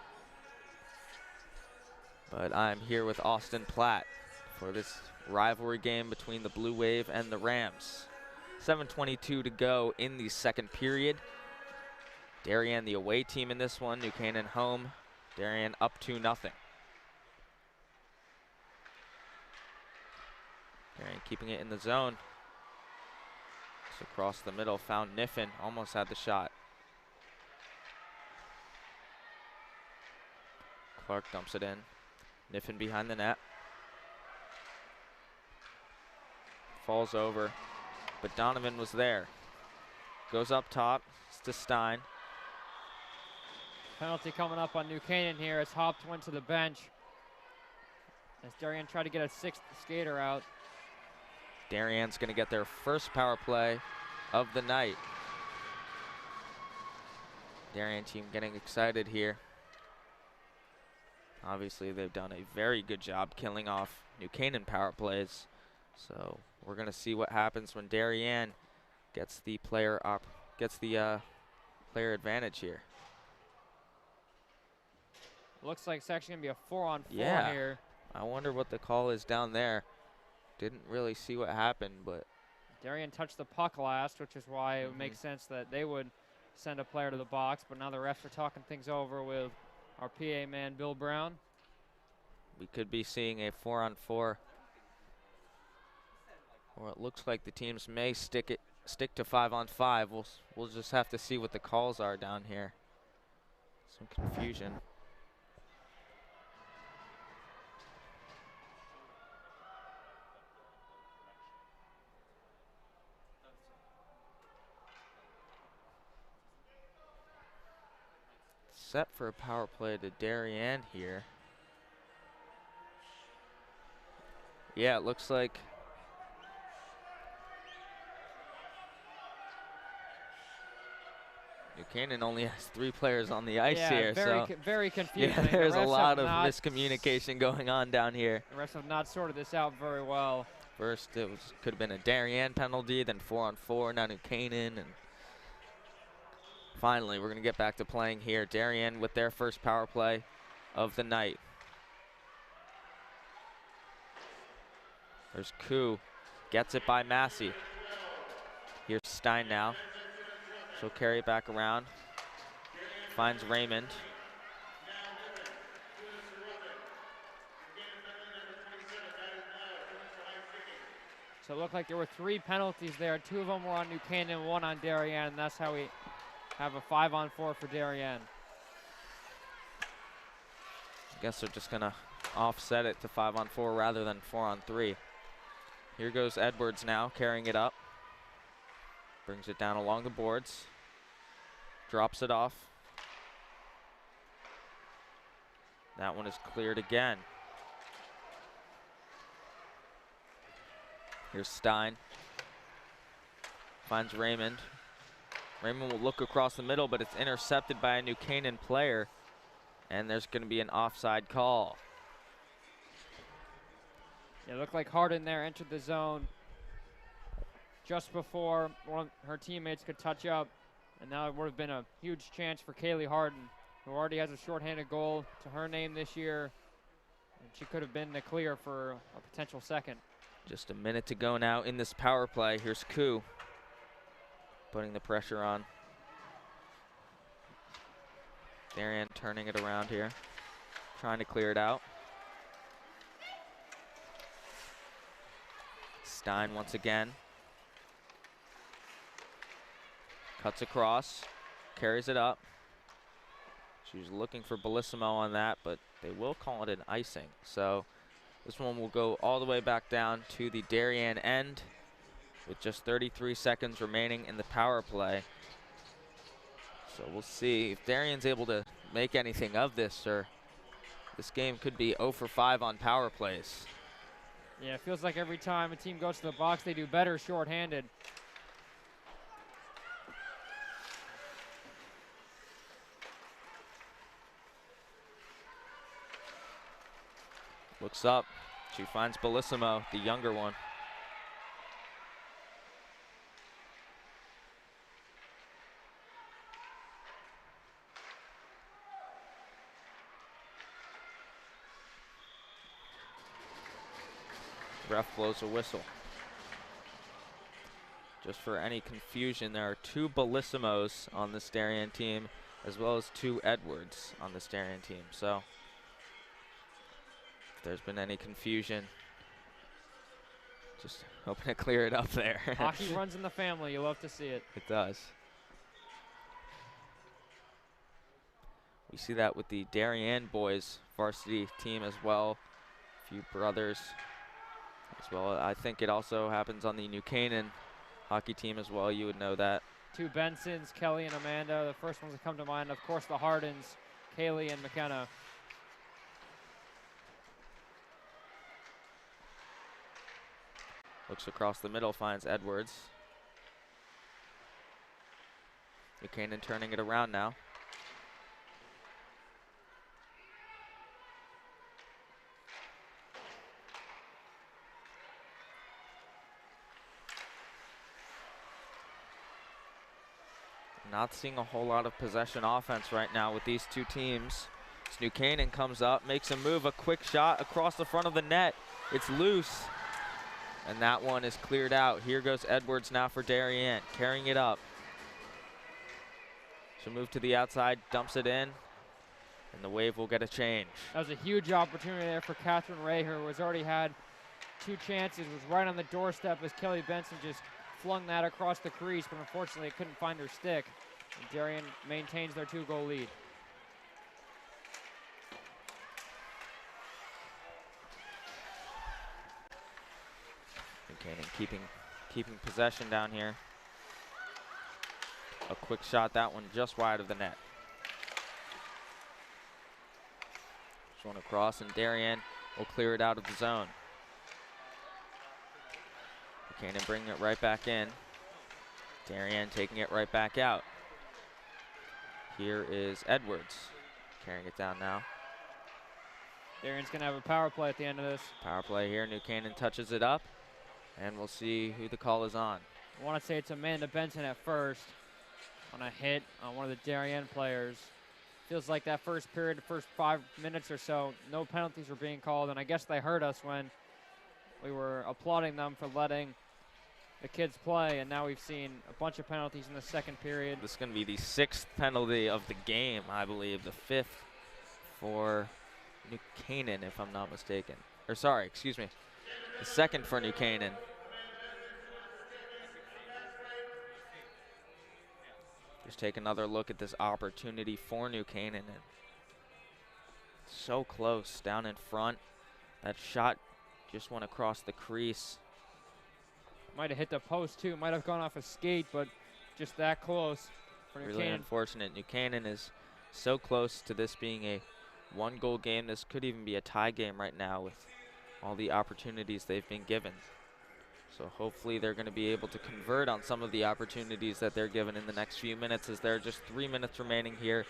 [SPEAKER 1] But I'm here with Austin Platt for this rivalry game between the Blue Wave and the Rams. 7:22 to go in the second period. Darien, the away team in this one. New Canaan home. Darien up 2-0. Darien keeping it in the zone. Just across the middle, found Niffin. Almost had the shot. Clark dumps it in. Niffin behind the net. Falls over, but Donovan was there. Goes up top, it's to Stein.
[SPEAKER 5] Penalty coming up on New Canaan here as Hopt went to the bench. As Darien tried to get a sixth skater out.
[SPEAKER 1] Darien's going to get their first power play of the night. Darien team getting excited here. Obviously, they've done a very good job killing off New Canaan power plays. So we're going to see what happens when Darien gets the player player advantage here.
[SPEAKER 5] Looks like it's actually going to be a 4-on-4 here.
[SPEAKER 1] I wonder what the call is down there. Didn't really see what happened, but
[SPEAKER 5] Darien touched the puck last, which is why it would make sense that they would send a player to the box, but now the refs are talking things over with our PA man, Bill Brown.
[SPEAKER 1] We could be seeing a 4-on-4, or it looks like the teams may stick to 5-on-5. We'll just have to see what the calls are down here. Some confusion. Set for a power play to Darien here. Yeah, it looks like New Canaan only has 3 players on the ice here.
[SPEAKER 5] Very confusing.
[SPEAKER 1] Yeah, there's a lot of miscommunication going on down here.
[SPEAKER 5] The refs have not sorted this out very well.
[SPEAKER 1] First, could have been a Darien penalty, then 4-on-4, now New Canaan, and finally, we're going to get back to playing here. Darien with their first power play of the night. There's Koo. Gets it by Massey. Here's Stein now. She'll carry it back around. Finds Raymond.
[SPEAKER 5] So it looked like there were 3 penalties there. 2 of them were on New Canaan, 1 on Darien, and that's how we have a 5-on-4 for Darien.
[SPEAKER 1] I guess they're just going to offset it to 5-on-4 rather than 4-on-3. Here goes Edwards now, carrying it up. Brings it down along the boards. Drops it off. That one is cleared again. Here's Stein. Finds Raymond. Raymond will look across the middle, but it's intercepted by a New Canaan player. And there's going to be an offside call.
[SPEAKER 5] It looked like Harden there entered the zone just before one of her teammates could touch up. And now it would have been a huge chance for Kaylee Harden who already has a shorthanded goal to her name this year. And she could have been the clear for a potential second.
[SPEAKER 1] Just a minute to go now in this power play. Here's Koo putting the pressure on. Darien turning it around here, trying to clear it out. Stein once again. Cuts across, carries it up. She was looking for Bellissimo on that, but they will call it an icing. So this one will go all the way back down to the Darien end with just 33 seconds remaining in the power play. So we'll see if Darien's able to make anything of this, or this game could be 0 for 5 on power plays.
[SPEAKER 5] Yeah, it feels like every time a team goes to the box, they do better shorthanded.
[SPEAKER 1] Looks up. She finds Bellissimo, the younger one. Ref blows a whistle. Just for any confusion, there are 2 Bellissimos on this Darien team, as well as 2 Edwards on this Darien team. So if there's been any confusion, just hoping to clear it up there.
[SPEAKER 5] Hockey runs in the family. You love to see it.
[SPEAKER 1] It does. We see that with the Darien boys varsity team as well. A few brothers as well. I think it also happens on the New Canaan hockey team as well. You would know that.
[SPEAKER 5] 2 Bensons, Kelly and Amanda. The first ones that come to mind, of course, the Hardens, Kaylee and McKenna.
[SPEAKER 1] Looks across the middle, finds Edwards. New Canaan turning it around now. Not seeing a whole lot of possession offense right now with these 2 teams. As New Canaan comes up, makes a move, a quick shot across the front of the net. It's loose, and that one is cleared out. Here goes Edwards now for Darien, carrying it up. She'll move to the outside, dumps it in, and the Wave will get a change.
[SPEAKER 5] That was a huge opportunity there for Catherine Ray, who has already had 2 chances, was right on the doorstep as Kelly Benson just flung that across the crease, but unfortunately it couldn't find her stick. And Darien maintains their 2-goal lead.
[SPEAKER 1] Canaan keeping possession down here. A quick shot, that one just wide of the net. Just one across, and Darien will clear it out of the zone. Canaan bringing it right back in. Darien taking it right back out. Here is Edwards carrying it down now.
[SPEAKER 5] Darien's going to have a power play at the end of this.
[SPEAKER 1] Power play here. New Canaan touches it up, and we'll see who the call is on.
[SPEAKER 5] I want to say it's Amanda Benson at first on a hit on one of the Darien players. Feels like that first period, the first 5 minutes or so, no penalties were being called, and I guess they heard us when we were applauding them for letting the kids play, and now we've seen a bunch of penalties in the second period.
[SPEAKER 1] This is going to be the 6th penalty of the game, I believe. The 5th for New Canaan, if I'm not mistaken. Or sorry, excuse me. The 2nd for New Canaan. Just take another look at this opportunity for New Canaan. And so close down in front. That shot just went across the crease.
[SPEAKER 5] Might have hit the post too, might have gone off a skate, but just that close for New
[SPEAKER 1] Really
[SPEAKER 5] Canaan.
[SPEAKER 1] unfortunate. New Canaan is so close to this being a 1-goal game. This could even be a tie game right now with all the opportunities they've been given. So hopefully they're going to be able to convert on some of the opportunities that they're given in the next few minutes, as there are just 3 minutes remaining here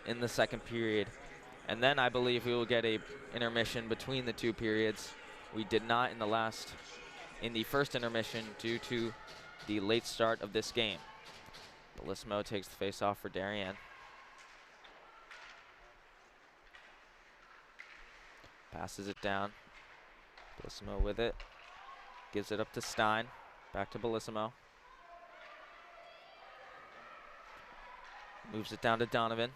[SPEAKER 1] in the second period. And then I believe we will get a intermission between the 2 periods. We did not in the first intermission due to the late start of this game. Bellissimo takes the face-off for Darien. Passes it down. Bellissimo with it. Gives it up to Stein. Back to Bellissimo. Moves it down to Donovan.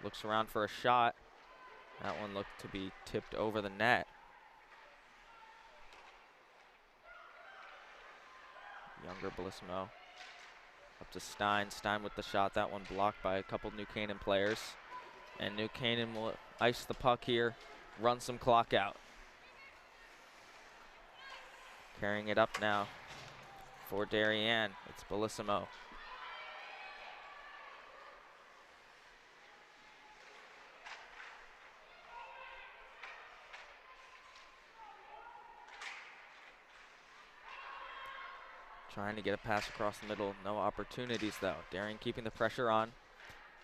[SPEAKER 1] Looks around for a shot. That one looked to be tipped over the net. Younger Bellissimo. Up to Stein. Stein with the shot. That one blocked by a couple New Canaan players. And New Canaan will ice the puck here. Run some clock out. Carrying it up now for Darien. It's Bellissimo. Trying to get a pass across the middle. No opportunities though. Darien keeping the pressure on.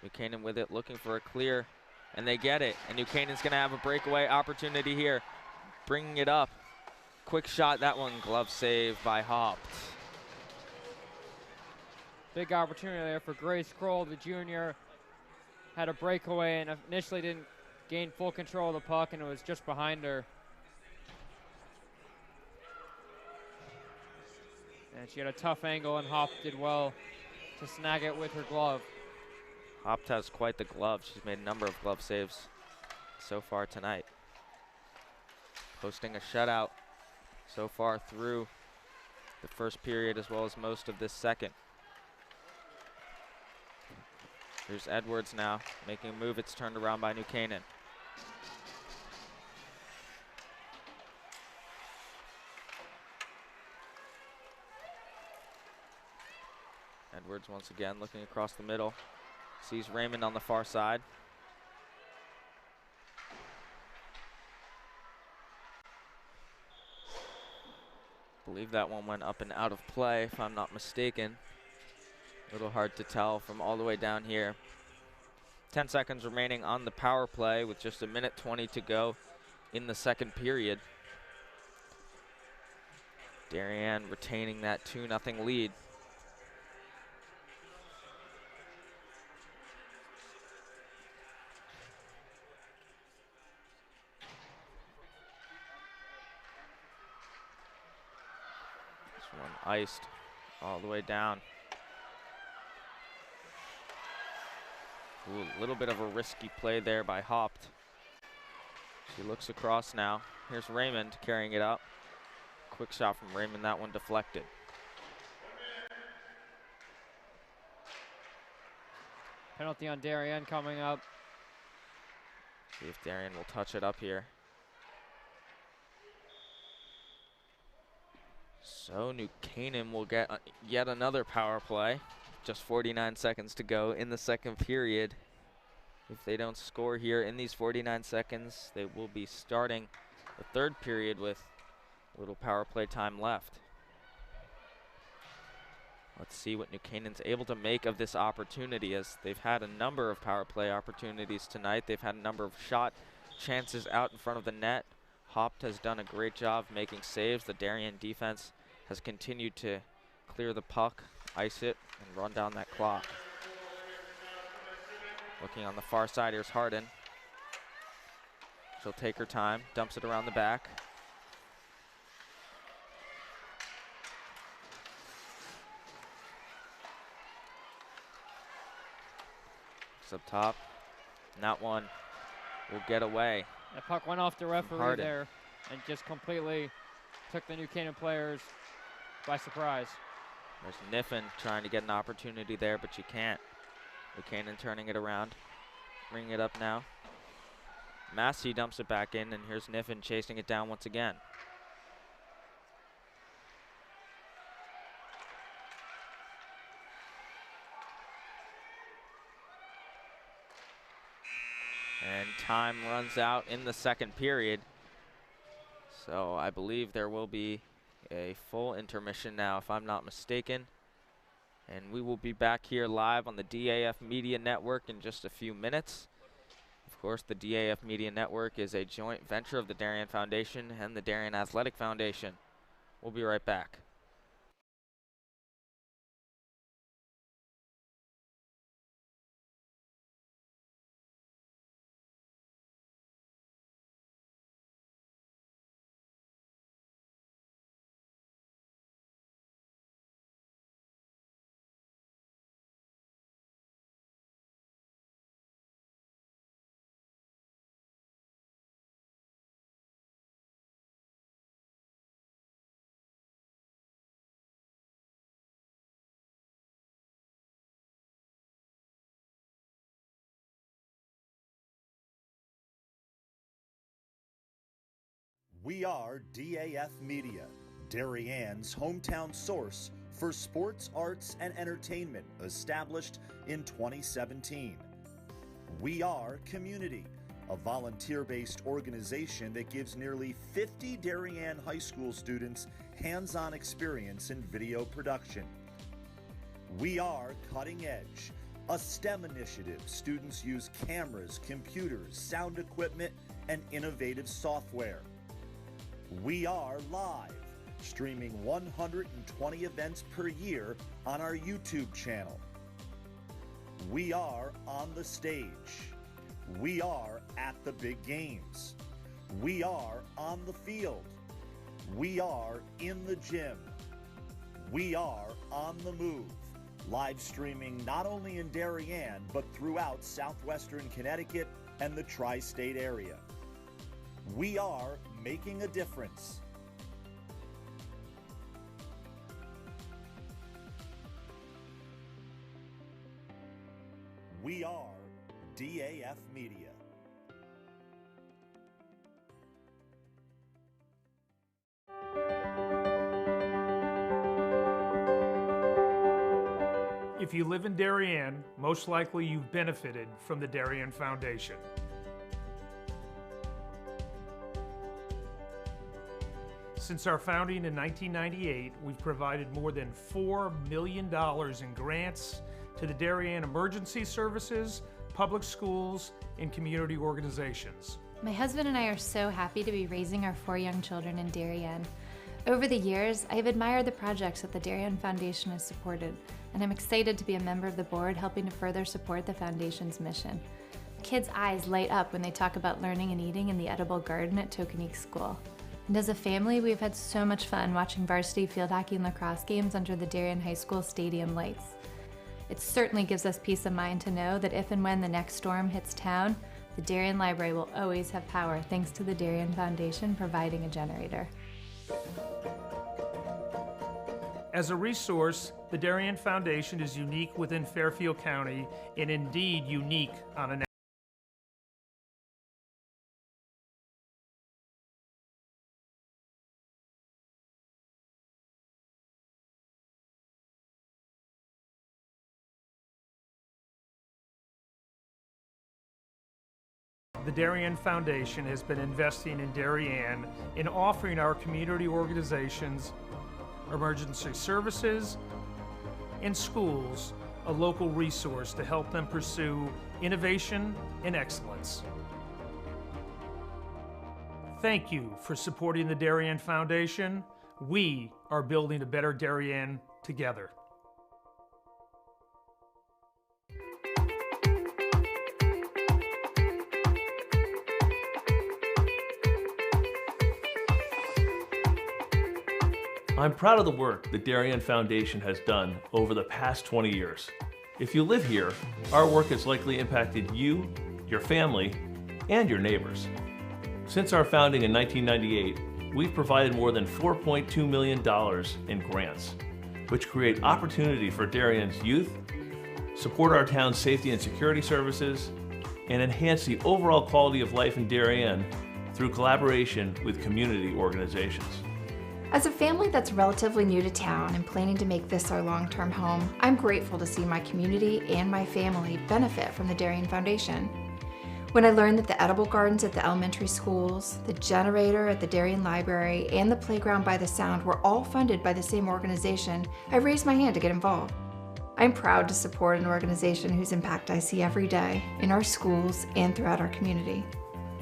[SPEAKER 1] New Canaan with it, looking for a clear. And they get it. And New Canaan's going to have a breakaway opportunity here. Bringing it up. Quick shot. That one glove save by Haupt.
[SPEAKER 5] Big opportunity there for Grace Kroll, the junior. Had a breakaway and initially didn't gain full control of the puck, and it was just behind her. And she had a tough angle, and Haupt did well to snag it with her glove.
[SPEAKER 1] Haupt has quite the glove. She's made a number of glove saves so far tonight. Posting a shutout so far through the first period as well as most of this second. Here's Edwards now making a move. It's turned around by New Canaan. Edwards once again looking across the middle. Sees Raymond on the far side. Believe that one went up and out of play, if I'm not mistaken. A little hard to tell from all the way down here. 10 seconds remaining on the power play with just a minute 20 to go in the second period. Darien retaining that 2-0 lead. This one iced all the way down. Ooh, a little bit of a risky play there by Haupt. She looks across now. Here's Raymond carrying it up. Quick shot from Raymond, that one deflected.
[SPEAKER 5] Penalty on Darien coming up.
[SPEAKER 1] See if Darien will touch it up here. So New Canaan will get yet another power play. Just 49 seconds to go in the second period. If they don't score here in these 49 seconds, they will be starting the third period with a little power play time left. Let's see what New Canaan's able to make of this opportunity, as they've had a number of power play opportunities tonight. They've had a number of shot chances out in front of the net. Haupt has done a great job making saves. The Darien defense has continued to clear the puck, ice it, and run down that clock. Looking on the far side, here's Harden. She'll take her time, dumps it around the back. It's up top, and that one will get away.
[SPEAKER 5] The puck went off the referee
[SPEAKER 1] Harden
[SPEAKER 5] there and just completely took the New Canaan players by surprise.
[SPEAKER 1] There's Niffen trying to get an opportunity there, but she can't. New Canaan turning it around, bringing it up now. Massey dumps it back in, and here's Niffen chasing it down once again. And time runs out in the second period. So I believe there will be a full intermission now, if I'm not mistaken. And we will be back here live on the DAF Media Network in just a few minutes. Of course, the DAF Media Network is a joint venture of the Darien Foundation and the Darien Athletic Foundation. We'll be right back.
[SPEAKER 6] We are DAF Media, Darien's hometown source for sports, arts, and entertainment, established in 2017. We are Community, a volunteer-based organization that gives nearly 50 Darien High School students hands-on experience in video production. We are Cutting Edge, a STEM initiative. Students use cameras, computers, sound equipment, and innovative software. We are Live, streaming 120 events per year on our YouTube channel. We are On the Stage. We are At the Big Games. We are On the Field. We are In the Gym. We are On the Move, live streaming not only in Darien, but throughout southwestern Connecticut and the tri-state area. We are making a difference. We are DAF Media.
[SPEAKER 7] If you live in Darien, most likely you've benefited from the Darien Foundation. Since our founding in 1998, we've provided more than $4 million in grants to the Darien Emergency Services, public schools, and community organizations.
[SPEAKER 8] My husband and I are so happy to be raising our 4 young children in Darien. Over the years, I have admired the projects that the Darien Foundation has supported, and I'm excited to be a member of the board helping to further support the Foundation's mission. Kids' eyes light up when they talk about learning and eating in the edible garden at Tokenique School. And as a family, we've had so much fun watching varsity field hockey and lacrosse games under the Darien High School stadium lights. It certainly gives us peace of mind to know that if and when the next storm hits town, the Darien Library will always have power thanks to the Darien Foundation providing a generator.
[SPEAKER 7] As a resource, the Darien Foundation is unique within Fairfield County and indeed unique on a The Darien Foundation has been investing in Darien in offering our community organizations, emergency services, and schools a local resource to help them pursue innovation and excellence. Thank you for supporting the Darien Foundation. We are building a better Darien together.
[SPEAKER 9] I'm proud of the work the Darien Foundation has done over the past 20 years. If you live here, our work has likely impacted you, your family, and your neighbors. Since our founding in 1998, we've provided more than $4.2 million in grants, which create opportunity for Darien's youth, support our town's safety and security services, and enhance the overall quality of life in Darien through collaboration with community organizations.
[SPEAKER 10] As a family that's relatively new to town and planning to make this our long-term home, I'm grateful to see my community and my family benefit from the Darien Foundation. When I learned that the edible gardens at the elementary schools, the generator at the Darien Library, and the playground by the Sound were all funded by the same organization, I raised my hand to get involved. I'm proud to support an organization whose impact I see every day in our schools and throughout our community.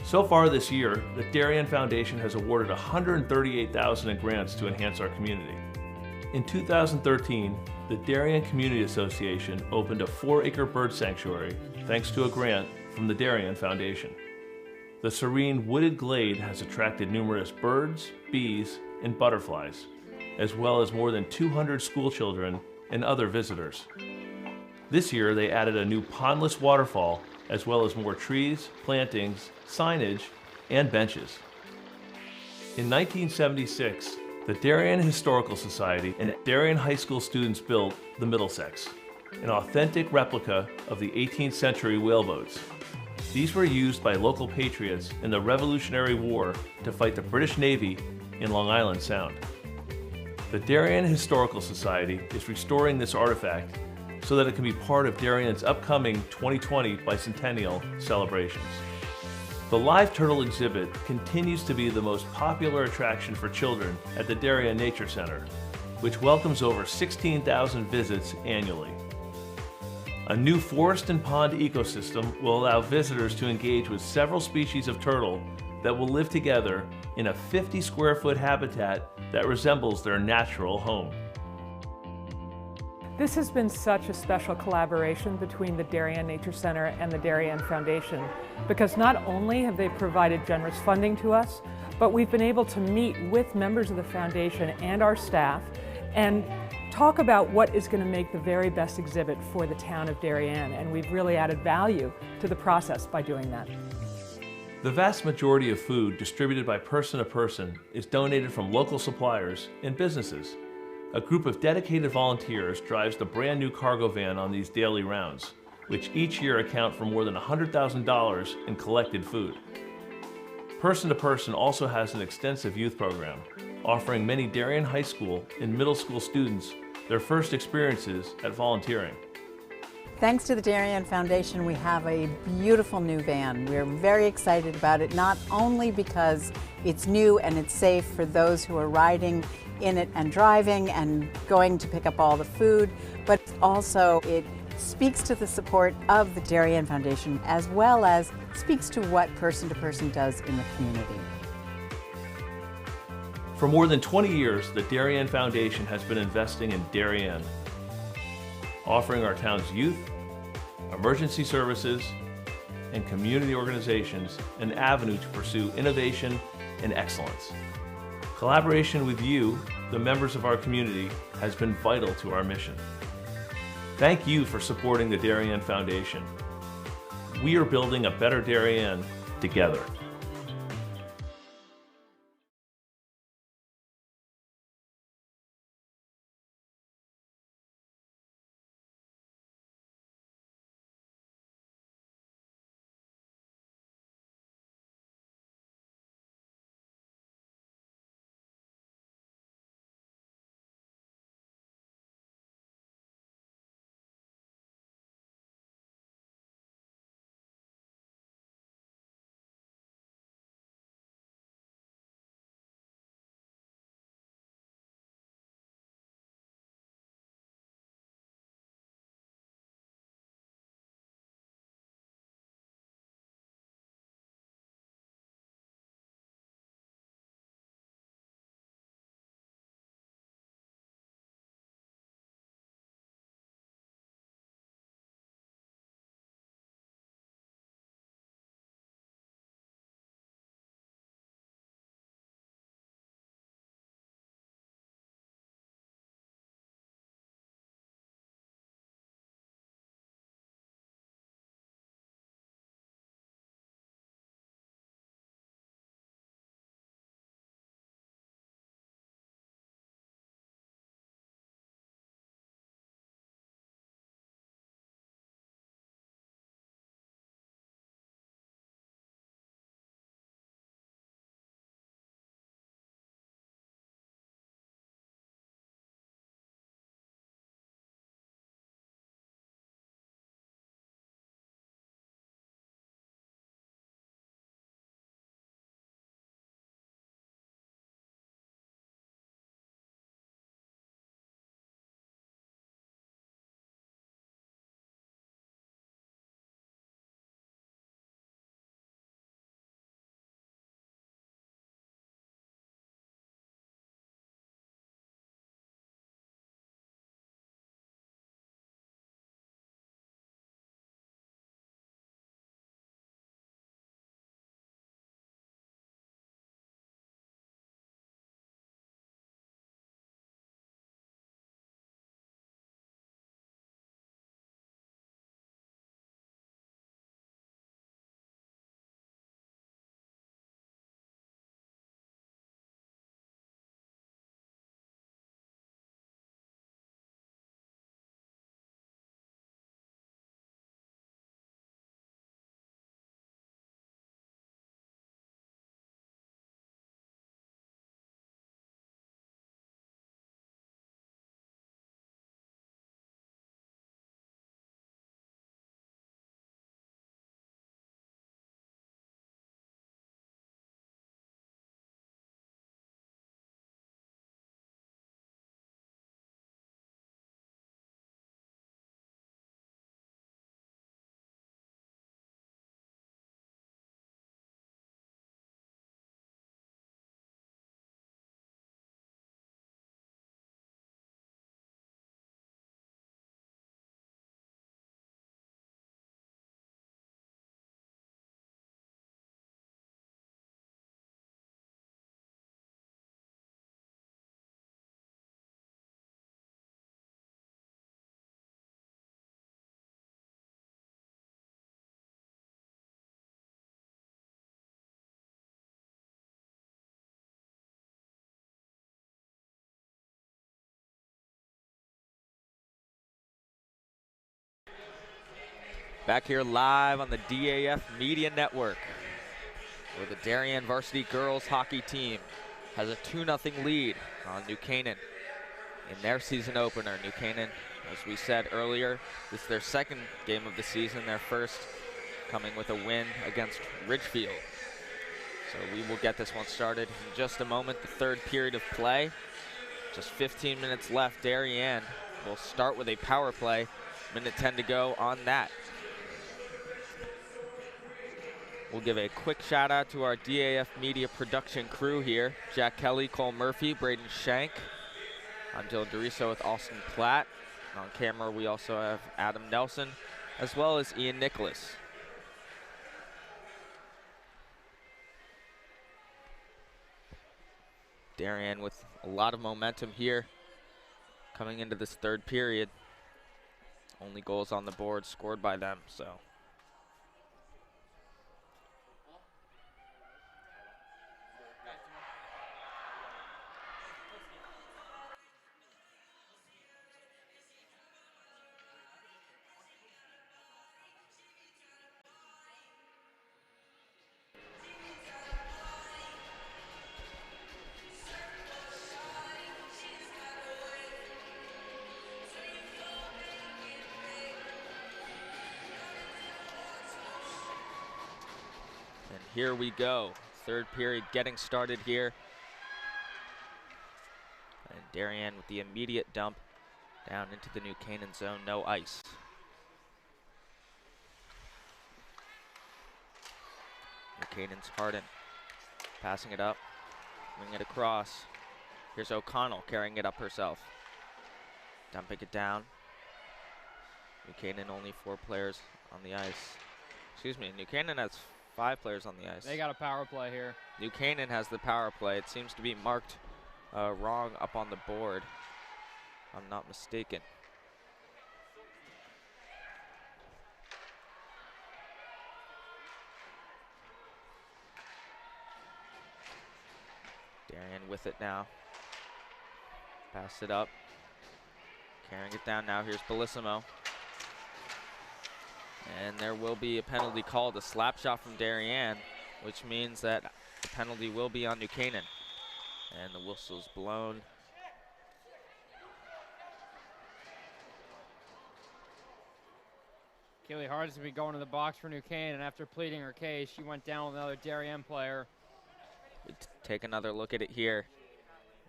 [SPEAKER 9] So far this year, the Darien Foundation has awarded $138,000 in grants to enhance our community. In 2013, the Darien Community Association opened a 4-acre bird sanctuary thanks to a grant from the Darien Foundation. The serene wooded glade has attracted numerous birds, bees, and butterflies, as well as more than 200 school children and other visitors. This year, they added a new pondless waterfall, as well as more trees, plantings, signage, and benches. In 1976, the Darien Historical Society and Darien High School students built the Middlesex, an authentic replica of the 18th century whaleboats. These were used by local patriots in the Revolutionary War to fight the British Navy in Long Island Sound. The Darien Historical Society is restoring this artifact so that it can be part of Darien's upcoming 2020 bicentennial celebrations. The live turtle exhibit continues to be the most popular attraction for children at the Darien Nature Center, which welcomes over 16,000 visits annually. A new forest and pond ecosystem will allow visitors to engage with several species of turtle that will live together in a 50 square foot habitat that resembles their natural home.
[SPEAKER 11] This has been such a special collaboration between the Darien Nature Center and the Darien Foundation, because not only have they provided generous funding to us, but we've been able to meet with members of the foundation and our staff and talk about what is going to make the very best exhibit for the town of Darien, and we've really added value to the process by doing that.
[SPEAKER 9] The vast majority of food distributed by Person to Person is donated from local suppliers and businesses. A group of dedicated volunteers drives the brand new cargo van on these daily rounds, which each year account for more than $100,000 in collected food. Person to Person also has an extensive youth program, offering many Darien high school and middle school students their first experiences at volunteering.
[SPEAKER 12] Thanks to the Darien Foundation, we have a beautiful new van. We're very excited about it, not only because it's new and it's safe for those who are riding in it and driving and going to pick up all the food, but also it speaks to the support of the Darien Foundation, as well as speaks to what Person to Person does in the community.
[SPEAKER 9] For more than 20 years, the Darien Foundation has been investing in Darien, offering our town's youth, emergency services, and community organizations an avenue to pursue innovation and excellence. Collaboration with you, the members of our community, has been vital to our mission. Thank you for supporting the Darien Foundation. We are building a better Darien together.
[SPEAKER 1] Back here live on the DAF Media Network, where the Darien Varsity girls hockey team has a 2-0 lead on New Canaan in their season opener. New Canaan, as we said earlier, this is their second game of the season, their first coming with a win against Ridgefield. So we will get this one started in just a moment. The third period of play, just 15 minutes left. Darien will start with a power play, minute 10 to go on that. We'll give a quick shout out to our DAF Media production crew here. Jack Kelly, Cole Murphy, Braden Shank. I'm Dylan DeRiso with Austin Platt. On camera we also have Adam Nelson, as well as Ian Nicholas. Darien with a lot of momentum here coming into this third period. Only goals on the board scored by them, so. Here we go, third period getting started here. And Darien with the immediate dump down into the New Canaan zone, no ice. New Canaan's Harden, passing it up, bringing it across. Here's O'Connell carrying it up herself. Dumping it down. New Canaan only 4 players on the ice. Excuse me, New Canaan has 5 players on the ice.
[SPEAKER 5] They got a power play here.
[SPEAKER 1] New Canaan has the power play. It seems to be marked wrong up on the board, if I'm not mistaken. Darien with it now. Pass it up. Carrying it down now. Here's Bellissimo. And there will be a penalty called, a slap shot from Darien, which means that the penalty will be on New Canaan. And the whistle's blown.
[SPEAKER 5] Kaylee Hard's gonna be going to the box for New Canaan. After pleading her case, she went down with another Darien player.
[SPEAKER 1] Take another look at it here.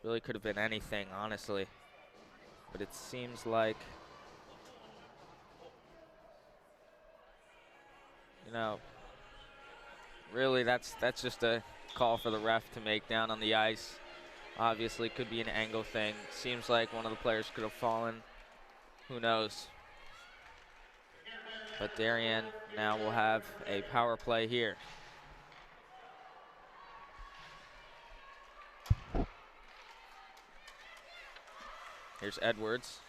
[SPEAKER 1] Really could have been anything, honestly. But it seems like, you know, really that's just a call for the ref to make down on the ice. Obviously could be an angle thing. Seems like one of the players could have fallen. Who knows? But Darien now will have a power play here. Here's Edwards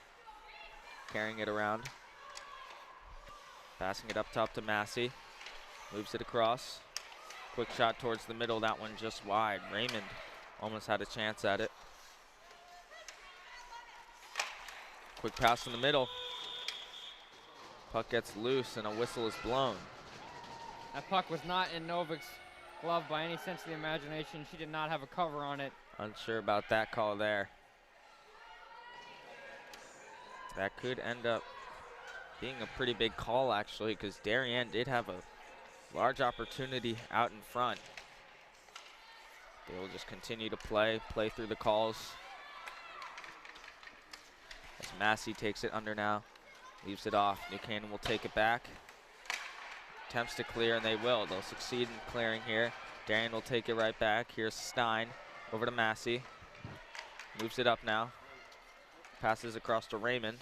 [SPEAKER 1] carrying it around. Passing it up top to Massey. Moves it across. Quick shot towards the middle. That one just wide. Raymond almost had a chance at it. Quick pass in the middle. Puck gets loose and a whistle is blown.
[SPEAKER 5] That puck was not in Novik's glove by any sense of the imagination. She did not have a cover on it.
[SPEAKER 1] Unsure about that call there. That could end up being a pretty big call, actually, because Darien did have a large opportunity out in front. They will just continue to play through the calls. As Massey takes it under now, leaves it off. New Canaan will take it back. Attempts to clear, and they will. They'll succeed in clearing here. Darien will take it right back. Here's Stein over to Massey. Moves it up now. Passes across to Raymond.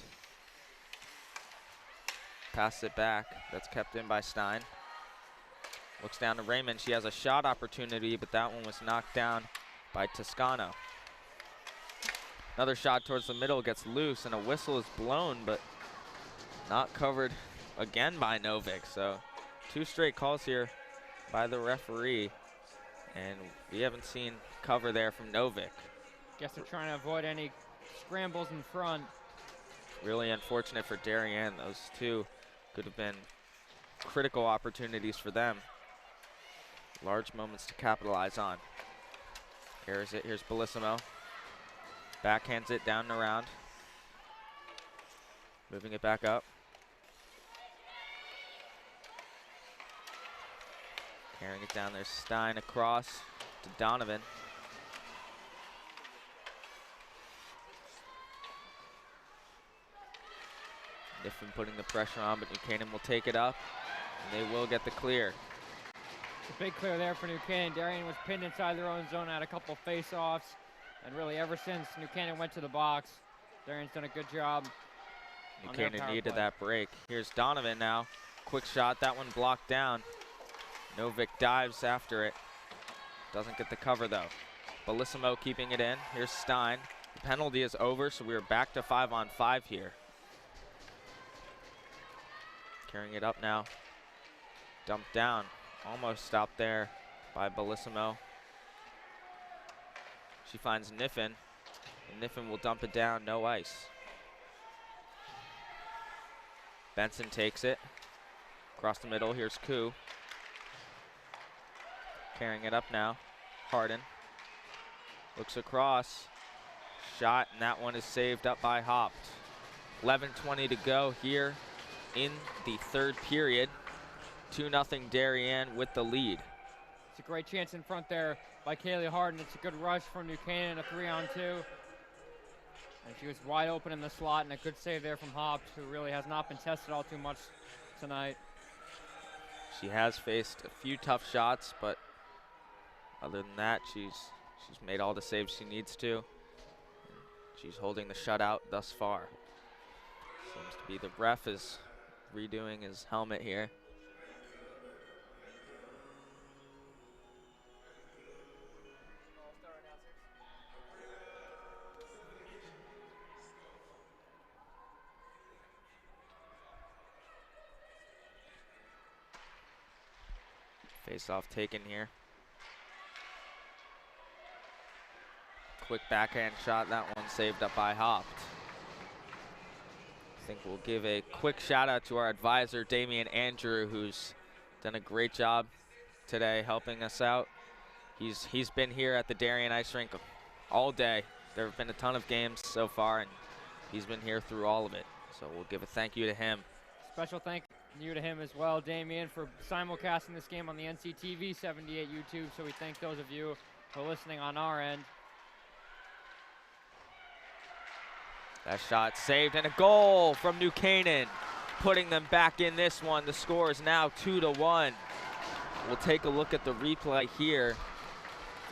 [SPEAKER 1] Passes it back. That's kept in by Stein. Looks down to Raymond. She has a shot opportunity, but that one was knocked down by Toscano. Another shot towards the middle gets loose, and a whistle is blown, but not covered again by Novik. So 2 straight calls here by the referee, and we haven't seen cover there from Novik.
[SPEAKER 5] Guess they're trying to avoid any scrambles in front.
[SPEAKER 1] Really unfortunate for Darien. Those two could have been critical opportunities for them. Large moments to capitalize on. Here's it. Here's Bellissimo. Backhands it down and around. Moving it back up. Carrying it down. There's Stein across to Donovan. Niffen putting the pressure on, but New Canaan will take it up, and they will get the clear.
[SPEAKER 5] It's a big clear there for New Canaan. Darien was pinned inside their own zone, had a couple face-offs, and really ever since New Canaan went to the box, Darien's done a good job.
[SPEAKER 1] New Canaan needed that break. Here's Donovan now. Quick shot, that one blocked down. Novik dives after it. Doesn't get the cover though. Bellissimo keeping it in. Here's Stein. The penalty is over, so we are back to 5-on-5 here. Carrying it up now. Dumped down. Almost stopped there by Bellissimo. She finds Niffen, and Niffen will dump it down, no ice. Benson takes it. Across the middle, here's Koo. Carrying it up now. Harden. Looks across. Shot, and that one is saved up by Hopt. 11:20 to go here in the third period. 2-0 Darien with the lead.
[SPEAKER 5] It's a great chance in front there by Kaylee Harden. It's a good rush from New Canaan, a 3-on-2. And she was wide open in the slot, and a good save there from Hopt, who really has not been tested all too much tonight.
[SPEAKER 1] She has faced a few tough shots, but other than that, she's made all the saves she needs to. And she's holding the shutout thus far. Seems to be the ref is redoing his helmet here. Face-off taken here. Quick backhand shot, that one saved up by Hopt. I think we'll give a quick shout out to our advisor, Damian Andrew, who's done a great job today helping us out. He's been here at the Darien Ice Rink all day. There have been a ton of games so far, and he's been here through all of it. So we'll give a thank you to him.
[SPEAKER 5] Special thank you to him as well, Damian, for simulcasting this game on the NCTV 78 YouTube. So we thank those of you who are listening on our end.
[SPEAKER 1] That shot saved, and a goal from New Canaan, putting them back in this one. The score is now 2-1. We'll take a look at the replay here.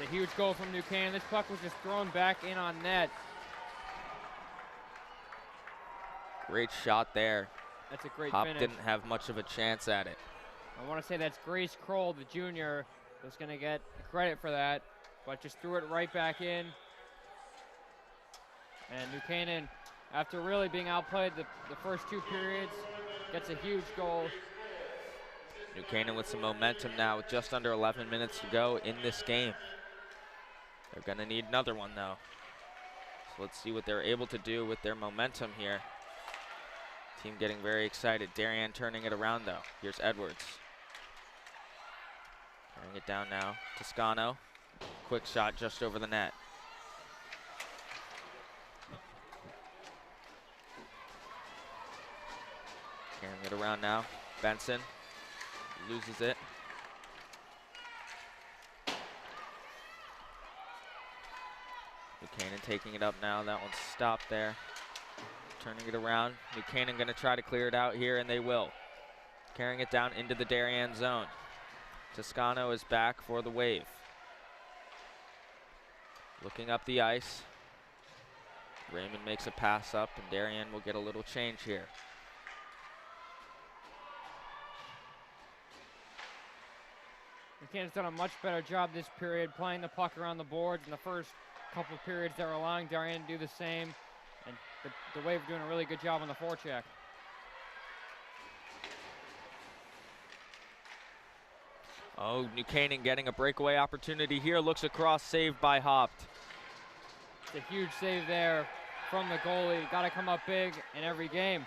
[SPEAKER 5] It's a huge goal from New Canaan. This puck was just thrown back in on net.
[SPEAKER 1] Great shot there.
[SPEAKER 5] That's a great
[SPEAKER 1] Hopt
[SPEAKER 5] finish.
[SPEAKER 1] didn't have much of a chance at it.
[SPEAKER 5] I want to say that's Grace Kroll, the junior, who's going to get credit for that, but just threw it right back in. And New Canaan, after really being outplayed the first two periods, gets a huge goal.
[SPEAKER 1] New Canaan with some momentum now with just under 11 minutes to go in this game. They're going to need another one though. So let's see what they're able to do with their momentum here. Team getting very excited. Darien turning it around though. Here's Edwards. Carrying it down now. Toscano. Quick shot just over the net. Carrying it around now. Benson loses it. New Canaan taking it up now. That one's stopped there. Turning it around. New Canaan going to try to clear it out here, and they will. Carrying it down into the Darien zone. Toscano is back for the wave. Looking up the ice. Raymond makes a pass up, and Darien will get a little change here.
[SPEAKER 5] New Canaan's done a much better job this period playing the puck around the boards. In the first couple of periods, they were allowing Darien to do the same. And the Wave are doing a really good job on the forecheck.
[SPEAKER 1] Oh, New Canaan getting a breakaway opportunity here. Looks across, saved by Hopt.
[SPEAKER 5] It's a huge save there from the goalie. Got to come up big in every game.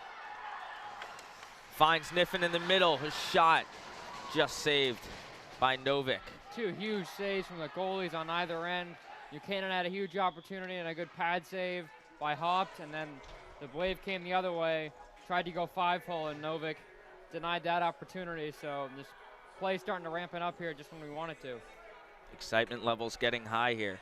[SPEAKER 1] Finds Niffen in the middle. His shot just saved by Novick.
[SPEAKER 5] 2 huge saves from the goalies on either end. Canaan had a huge opportunity and a good pad save by Hopt, and then the wave came the other way. Tried to go 5-hole, and Novick denied that opportunity. So this play starting to ramp it up here just when we want it to.
[SPEAKER 1] Excitement levels getting high here.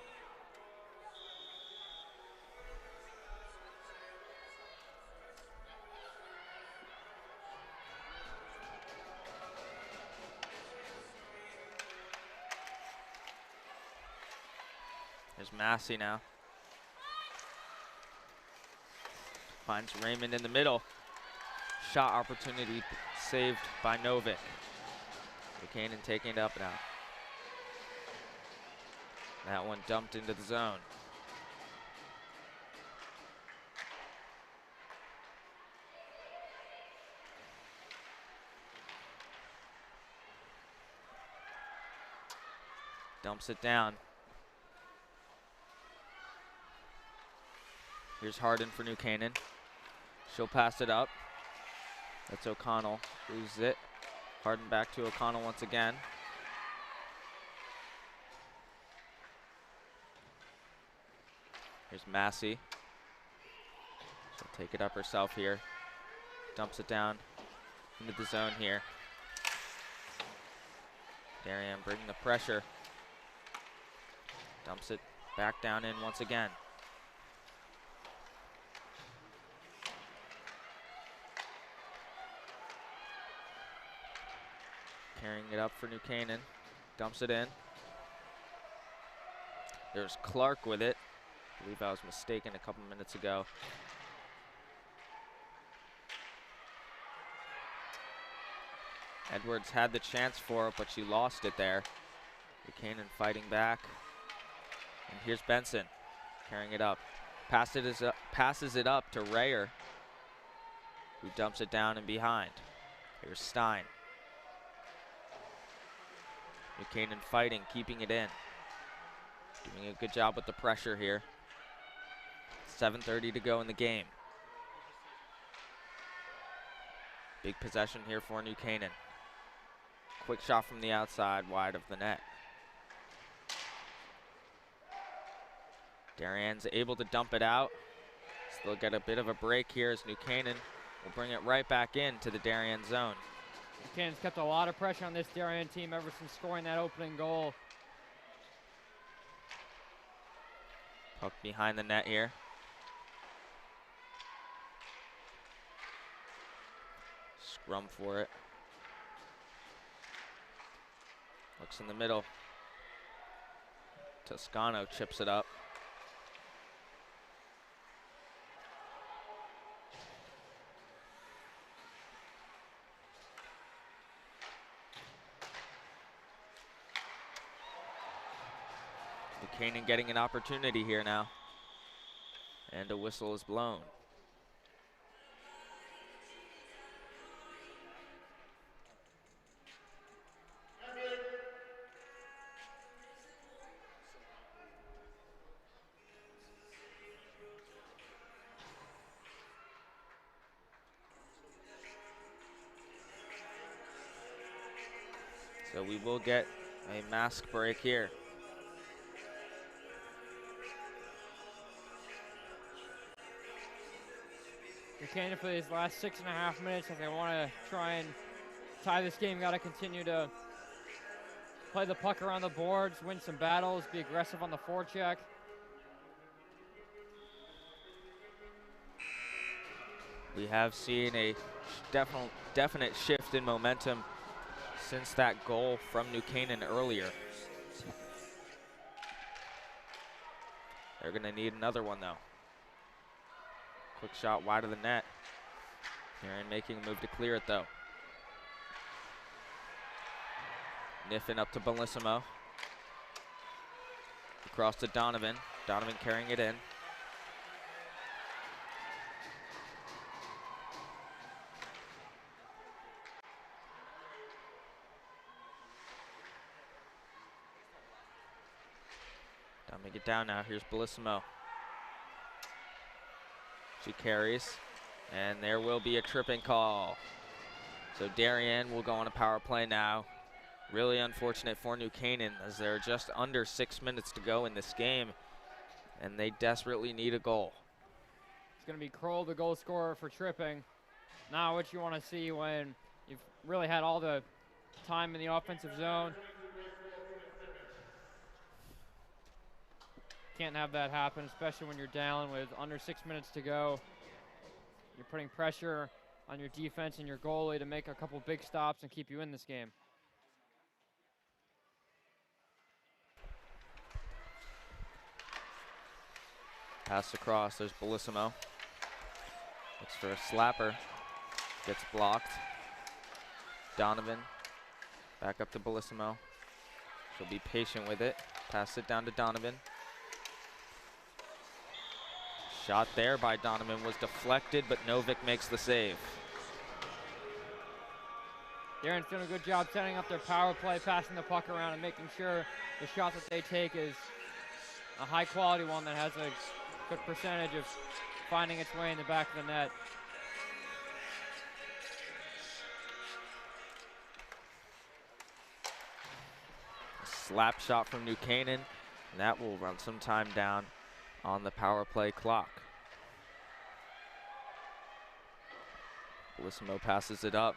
[SPEAKER 1] There's Massey now. Finds Raymond in the middle. Shot opportunity saved by Novick. Buchanan taking it up now. That one dumped into the zone. Dumps it down. Here's Harden for New Canaan. She'll pass it up. That's O'Connell. Loses it. Harden back to O'Connell once again. Here's Massey. She'll take it up herself here. Dumps it down into the zone here. Darien bringing the pressure. Dumps it back down in once again. Carrying it up for New Canaan. Dumps it in. There's Clark with it. I believe I was mistaken a couple minutes ago. Edwards had the chance for it, but she lost it there. Buchanan fighting back. And here's Benson carrying it up. Passes it up to Rayer, who dumps it down and behind. Here's Stein. Buchanan fighting, keeping it in. Doing a good job with the pressure here. 7:30 to go in the game. Big possession here for New Canaan. Quick shot from the outside, wide of the net. Darien's able to dump it out. Still get a bit of a break here as New Canaan will bring it right back into the Darien zone.
[SPEAKER 5] Buchanan's kept a lot of pressure on this Darien team ever since scoring that opening goal.
[SPEAKER 1] Puck behind the net here. Scrum for it. Looks in the middle. Toscano chips it up. Buchanan getting an opportunity here now. And a whistle is blown. So we will get a mask break here.
[SPEAKER 5] Buchanan for these last 6.5 minutes, if they want to try and tie this game, got to continue to play the puck around the boards, win some battles, be aggressive on the forecheck.
[SPEAKER 1] We have seen a definite shift in momentum since that goal from New Canaan earlier. They're going to need another one, though. Quick shot wide of the net. Darien making a move to clear it, though. Niffen up to Bellissimo. Across to Donovan. Donovan carrying it in. Dumbing it down now. Here's Bellissimo. She carries, and there will be a tripping call. So Darien will go on a power play now. Really unfortunate for New Canaan, as there are just under 6 minutes to go in this game, and they desperately need a goal.
[SPEAKER 5] It's going to be Kroll, the goal scorer, for tripping. Now what you want to see when you've really had all the time in the offensive zone. Can't have that happen, especially when you're down with under 6 minutes to go. You're putting pressure on your defense and your goalie to make a couple big stops and keep you in this game.
[SPEAKER 1] Pass across, there's Bellissimo. Looks for a slapper, gets blocked. Donovan, back up to Bellissimo. She'll be patient with it. Pass it down to Donovan. Shot there by Donovan was deflected, but Novick makes the save.
[SPEAKER 5] Darien's doing a good job setting up their power play, passing the puck around and making sure the shot that they take is a high quality one that has a good percentage of finding its way in the back of the net.
[SPEAKER 1] A slap shot from New Canaan, and that will run some time down on the power play clock. Bellissimo passes it up.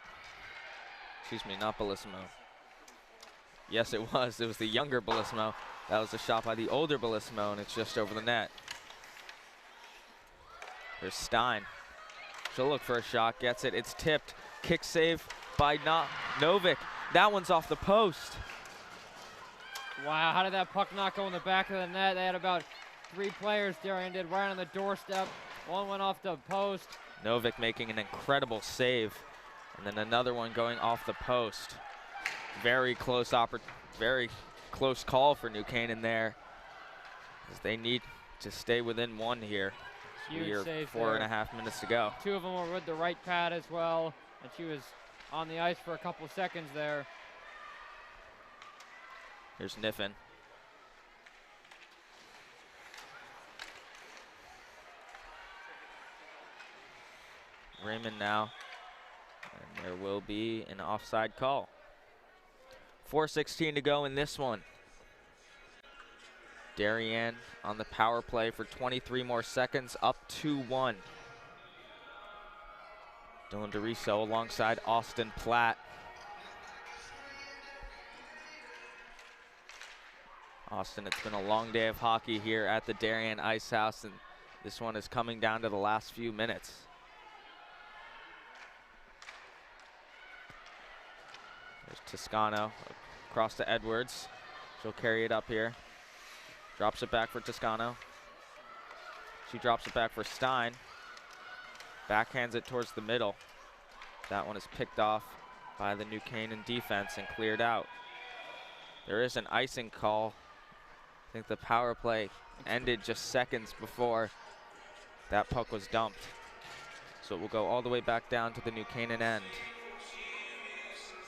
[SPEAKER 1] Excuse me, not Bellissimo. Yes, it was. It was the younger Bellissimo. That was a shot by the older Bellissimo, and it's just over the net. There's Stein. She'll look for a shot, gets it. It's tipped. Kick save by Novick. That one's off the post.
[SPEAKER 5] Wow, how did that puck not go in the back of the net? They had about 3 players Darien did right on the doorstep. One went off the post.
[SPEAKER 1] Novick making an incredible save. And then another one going off the post. Very close call for New Canaan there, as they need to stay within one here.
[SPEAKER 5] Huge save
[SPEAKER 1] 4.5 minutes to go.
[SPEAKER 5] 2 of them were with the right pad as well, and she was on the ice for a couple seconds there.
[SPEAKER 1] Here's Niffen. Raymond now, and there will be an offside call. 4:16 to go in this one. Darien on the power play for 23 more seconds, up 2-1. Dylan DeRiso alongside Austin Platt. Austin, it's been a long day of hockey here at the Darien Ice House, and this one is coming down to the last few minutes. There's Toscano across to Edwards. She'll carry it up here. Drops it back for Toscano. She drops it back for Stein. Backhands it towards the middle. That one is picked off by the New Canaan defense and cleared out. There is an icing call. I think the power play ended just seconds before that puck was dumped. So it will go all the way back down to the New Canaan end.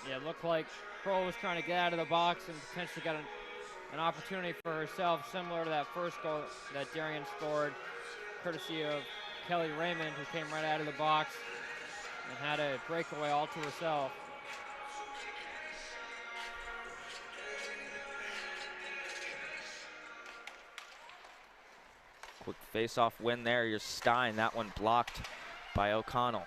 [SPEAKER 5] Yeah, it looked like Kroll was trying to get out of the box and potentially got an opportunity for herself, similar to that first goal that Darien scored, courtesy of Kelly Raymond, who came right out of the box and had a breakaway all to herself.
[SPEAKER 1] Quick face-off win there. Here's Stein. That one blocked by O'Connell.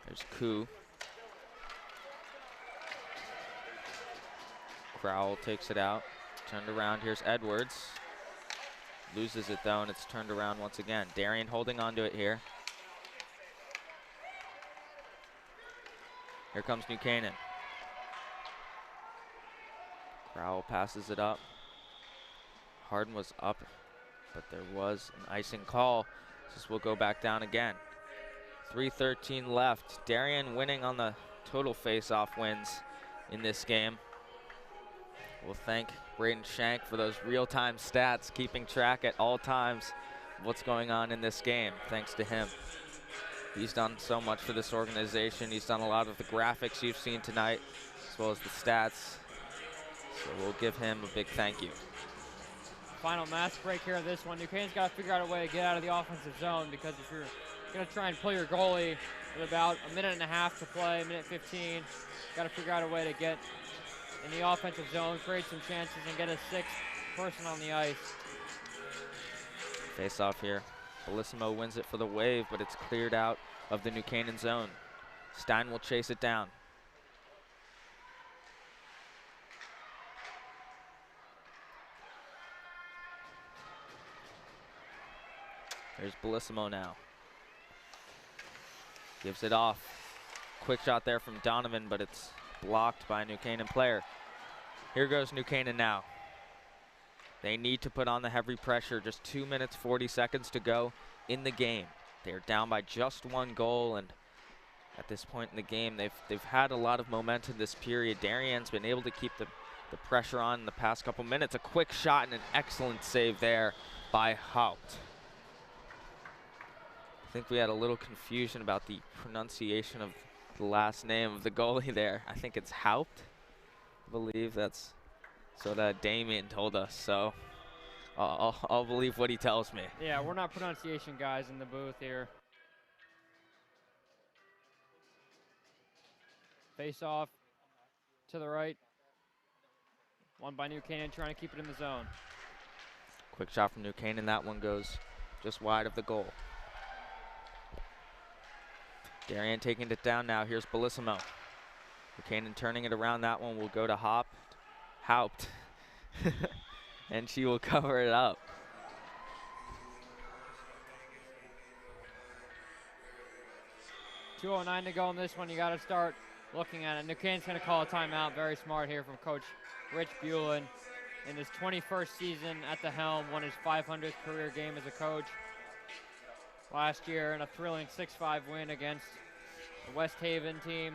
[SPEAKER 1] There's Koo. Crowell takes it out. Turned around. Here's Edwards. Loses it though, and it's turned around once again. Darien holding on to it here. Here comes New Canaan. Crowell passes it up. Harden was up, but there was an icing call. This will go back down again. 3:13 left. Darien winning on the total face-off wins in this game. We'll thank Braden Shank for those real-time stats, keeping track at all times of what's going on in this game. Thanks to him. He's done so much for this organization. He's done a lot of the graphics you've seen tonight, as well as the stats. So we'll give him a big thank you.
[SPEAKER 5] Final mass break here of this one. New Canaan's got to figure out a way to get out of the offensive zone, because if you're going to try and pull your goalie with about a minute and a half to play, minute 15, got to figure out a way to get in the offensive zone, create some chances, and get a sixth person on the ice.
[SPEAKER 1] Face off here. Bellissimo wins it for the Wave, but it's cleared out of the New Canaan zone. Stein will chase it down. There's Bellissimo now. Gives it off. Quick shot there from Donovan, but it's blocked by a New Canaan player. Here goes New Canaan now. They need to put on the heavy pressure. Just 2 minutes, 40 seconds to go in the game. They're down by just 1 goal, and at this point in the game, they've had a lot of momentum this period. Darien's been able to keep the pressure on in the past couple minutes. A quick shot and an excellent save there by Haupt. I think we had a little confusion about the pronunciation of the last name of the goalie there. I think it's Haupt, I believe. That's what Damien told us, so I'll believe what he tells me.
[SPEAKER 5] Yeah, we're not pronunciation guys in the booth here. Face off to the right. One by New Canaan, trying to keep it in the zone.
[SPEAKER 1] Quick shot from New Canaan. That one goes just wide of the goal. Darien taking it down now. Here's Bellissimo. New Canaan turning it around. That one will go to Haupt. And she will cover it up.
[SPEAKER 5] .209 to go in this one. You got to start looking at it. New Canaan's going to call a timeout. Very smart here from Coach Rich Bulin. In his 21st season at the helm, won his 500th career game as a coach last year in a thrilling 6-5 win against the West Haven team.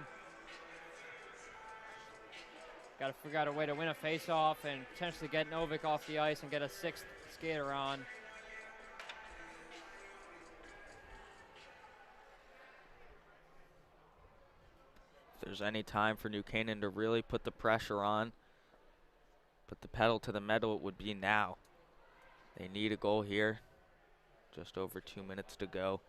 [SPEAKER 5] Got to figure out a way to win a face-off and potentially get Novick off the ice and get a 6th skater on.
[SPEAKER 1] If there's any time for New Canaan to really put the pressure on, put the pedal to the metal, it would be now. They need a goal here. Just over 2 minutes to go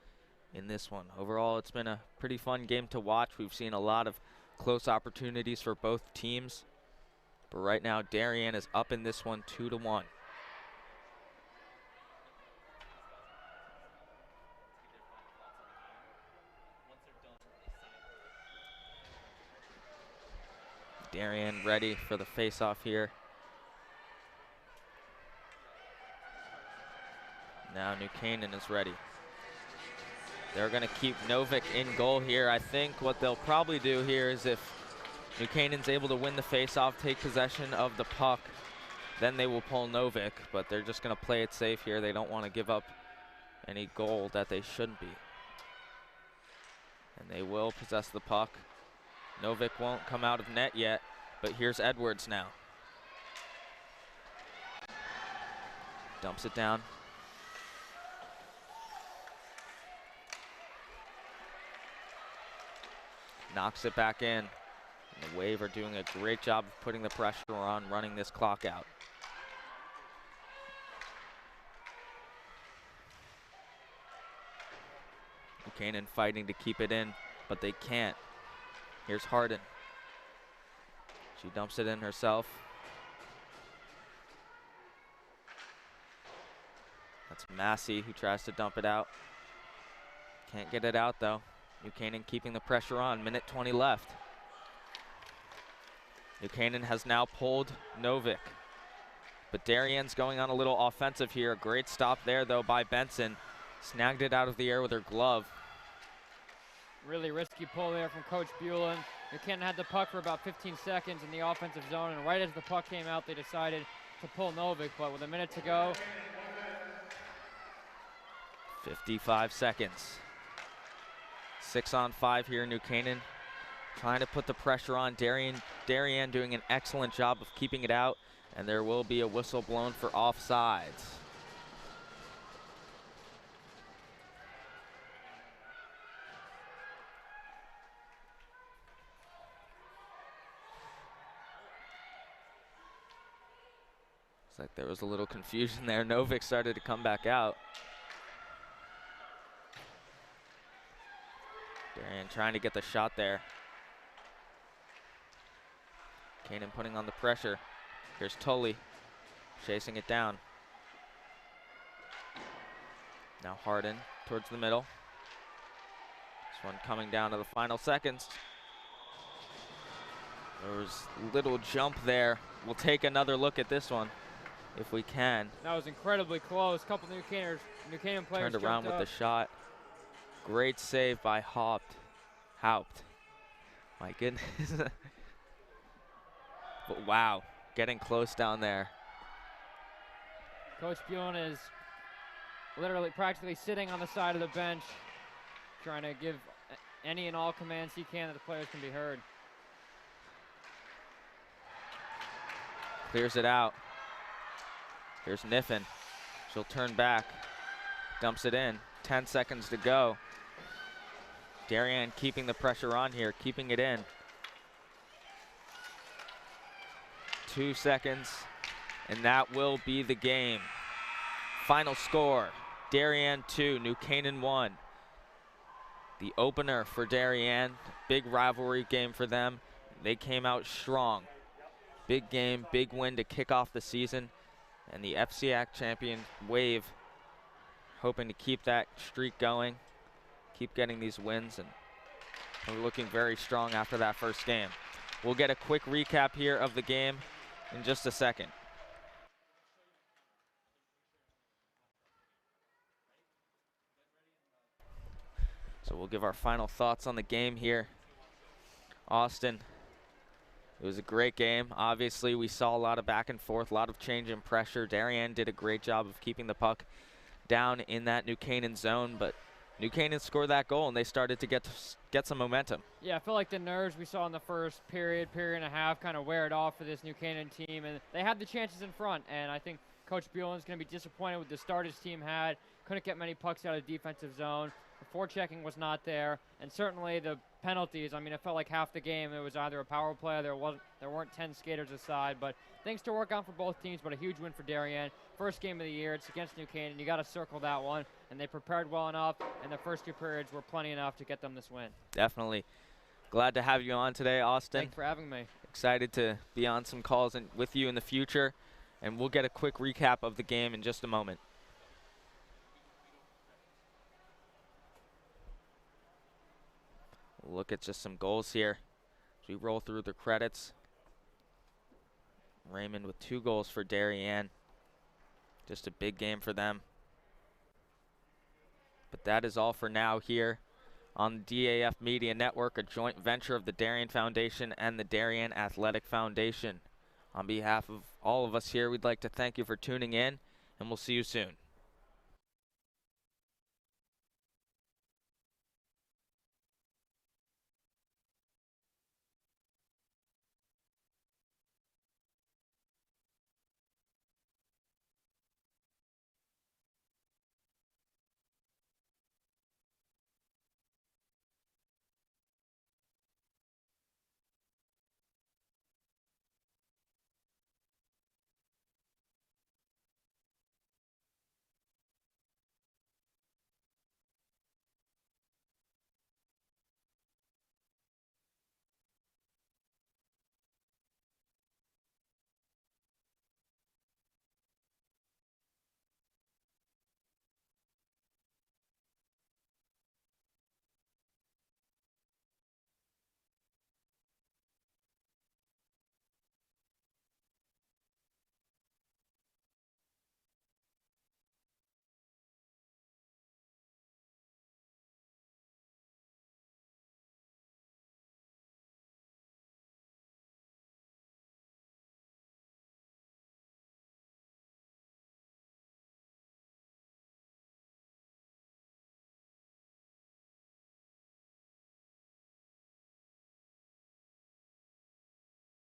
[SPEAKER 1] in this one. Overall, it's been a pretty fun game to watch. We've seen a lot of close opportunities for both teams. But right now, Darien is up in this one 2-1. Darien ready for the face-off here. Now New Canaan is ready. They're going to keep Novick in goal here. I think what they'll probably do here is if New Canaan's able to win the face-off, take possession of the puck, then they will pull Novick, but they're just going to play it safe here. They don't want to give up any goal that they shouldn't be. And they will possess the puck. Novick won't come out of net yet, but here's Edwards now. Dumps it down. Knocks it back in. And the Wave are doing a great job of putting the pressure on, running this clock out. Canaan fighting to keep it in, but they can't. Here's Harden. She dumps it in herself. That's Massey who tries to dump it out. Can't get it out though. New Canaan keeping the pressure on. Minute 20 left. New Canaan has now pulled Novick. But Darien's going on a little offensive here. A great stop there though by Benson. Snagged it out of the air with her glove.
[SPEAKER 5] Really risky pull there from Coach Bulin. New Canaan had the puck for about 15 seconds in the offensive zone, and right as the puck came out, they decided to pull Novick, but with a minute to go.
[SPEAKER 1] 55 seconds. 6-on-5 here, New Canaan. Trying to put the pressure on. Darien doing an excellent job of keeping it out, and there will be a whistle blown for offsides. Looks like there was a little confusion there. Novick started to come back out. Darien trying to get the shot there. Canaan putting on the pressure. Here's Tully chasing it down. Now Harden towards the middle. This one coming down to the final seconds. There was a little jump there. We'll take another look at this one if we can.
[SPEAKER 5] That was incredibly close. A couple New Canaan players
[SPEAKER 1] turned around with the shot. Great save by Haupt. My goodness. But wow, getting close down there.
[SPEAKER 5] Coach Buon is literally practically sitting on the side of the bench, trying to give any and all commands he can that the players can be heard.
[SPEAKER 1] Clears it out. Here's Niffen. She'll turn back. Dumps it in. 10 seconds to go. Darien keeping the pressure on here, keeping it in. 2 seconds, and that will be the game. Final score, Darien 2, New Canaan 1. The opener for Darien, big rivalry game for them. They came out strong. Big game, big win to kick off the season. And the FCAC champion, Wave, hoping to keep that streak going, keep getting these wins, and we're looking very strong after that first game. We'll get a quick recap here of the game in just a second. So we'll give our final thoughts on the game here. Austin, it was a great game. Obviously, we saw a lot of back and forth, a lot of change in pressure. Darien did a great job of keeping the puck down in that New Canaan zone, but New Canaan scored that goal, and they started to get some momentum.
[SPEAKER 5] Yeah, I feel like the nerves we saw in the first period and a half kind of wear it off for this New Canaan team, and they had the chances in front, and I think Coach Buon is going to be disappointed with the start his team had. Couldn't get many pucks out of the defensive zone. The forechecking was not there, and certainly the penalties. I mean, it felt like half the game it was either a power play or there weren't 10 skaters aside, but things to work on for both teams, but a huge win for Darien. First game of the year, it's against New Canaan. You got to circle that one, and they prepared well enough, and the first 2 periods were plenty enough to get them this win.
[SPEAKER 1] Definitely. Glad to have you on today, Austin.
[SPEAKER 5] Thanks for having me.
[SPEAKER 1] Excited to be on some calls with you in the future, and we'll get a quick recap of the game in just a moment. We'll look at just some goals here as we roll through the credits. Raymond with 2 goals for Darien. Just a big game for them. But that is all for now here on the DAF Media Network, a joint venture of the Darien Foundation and the Darien Athletic Foundation. On behalf of all of us here, we'd like to thank you for tuning in, and we'll see you soon.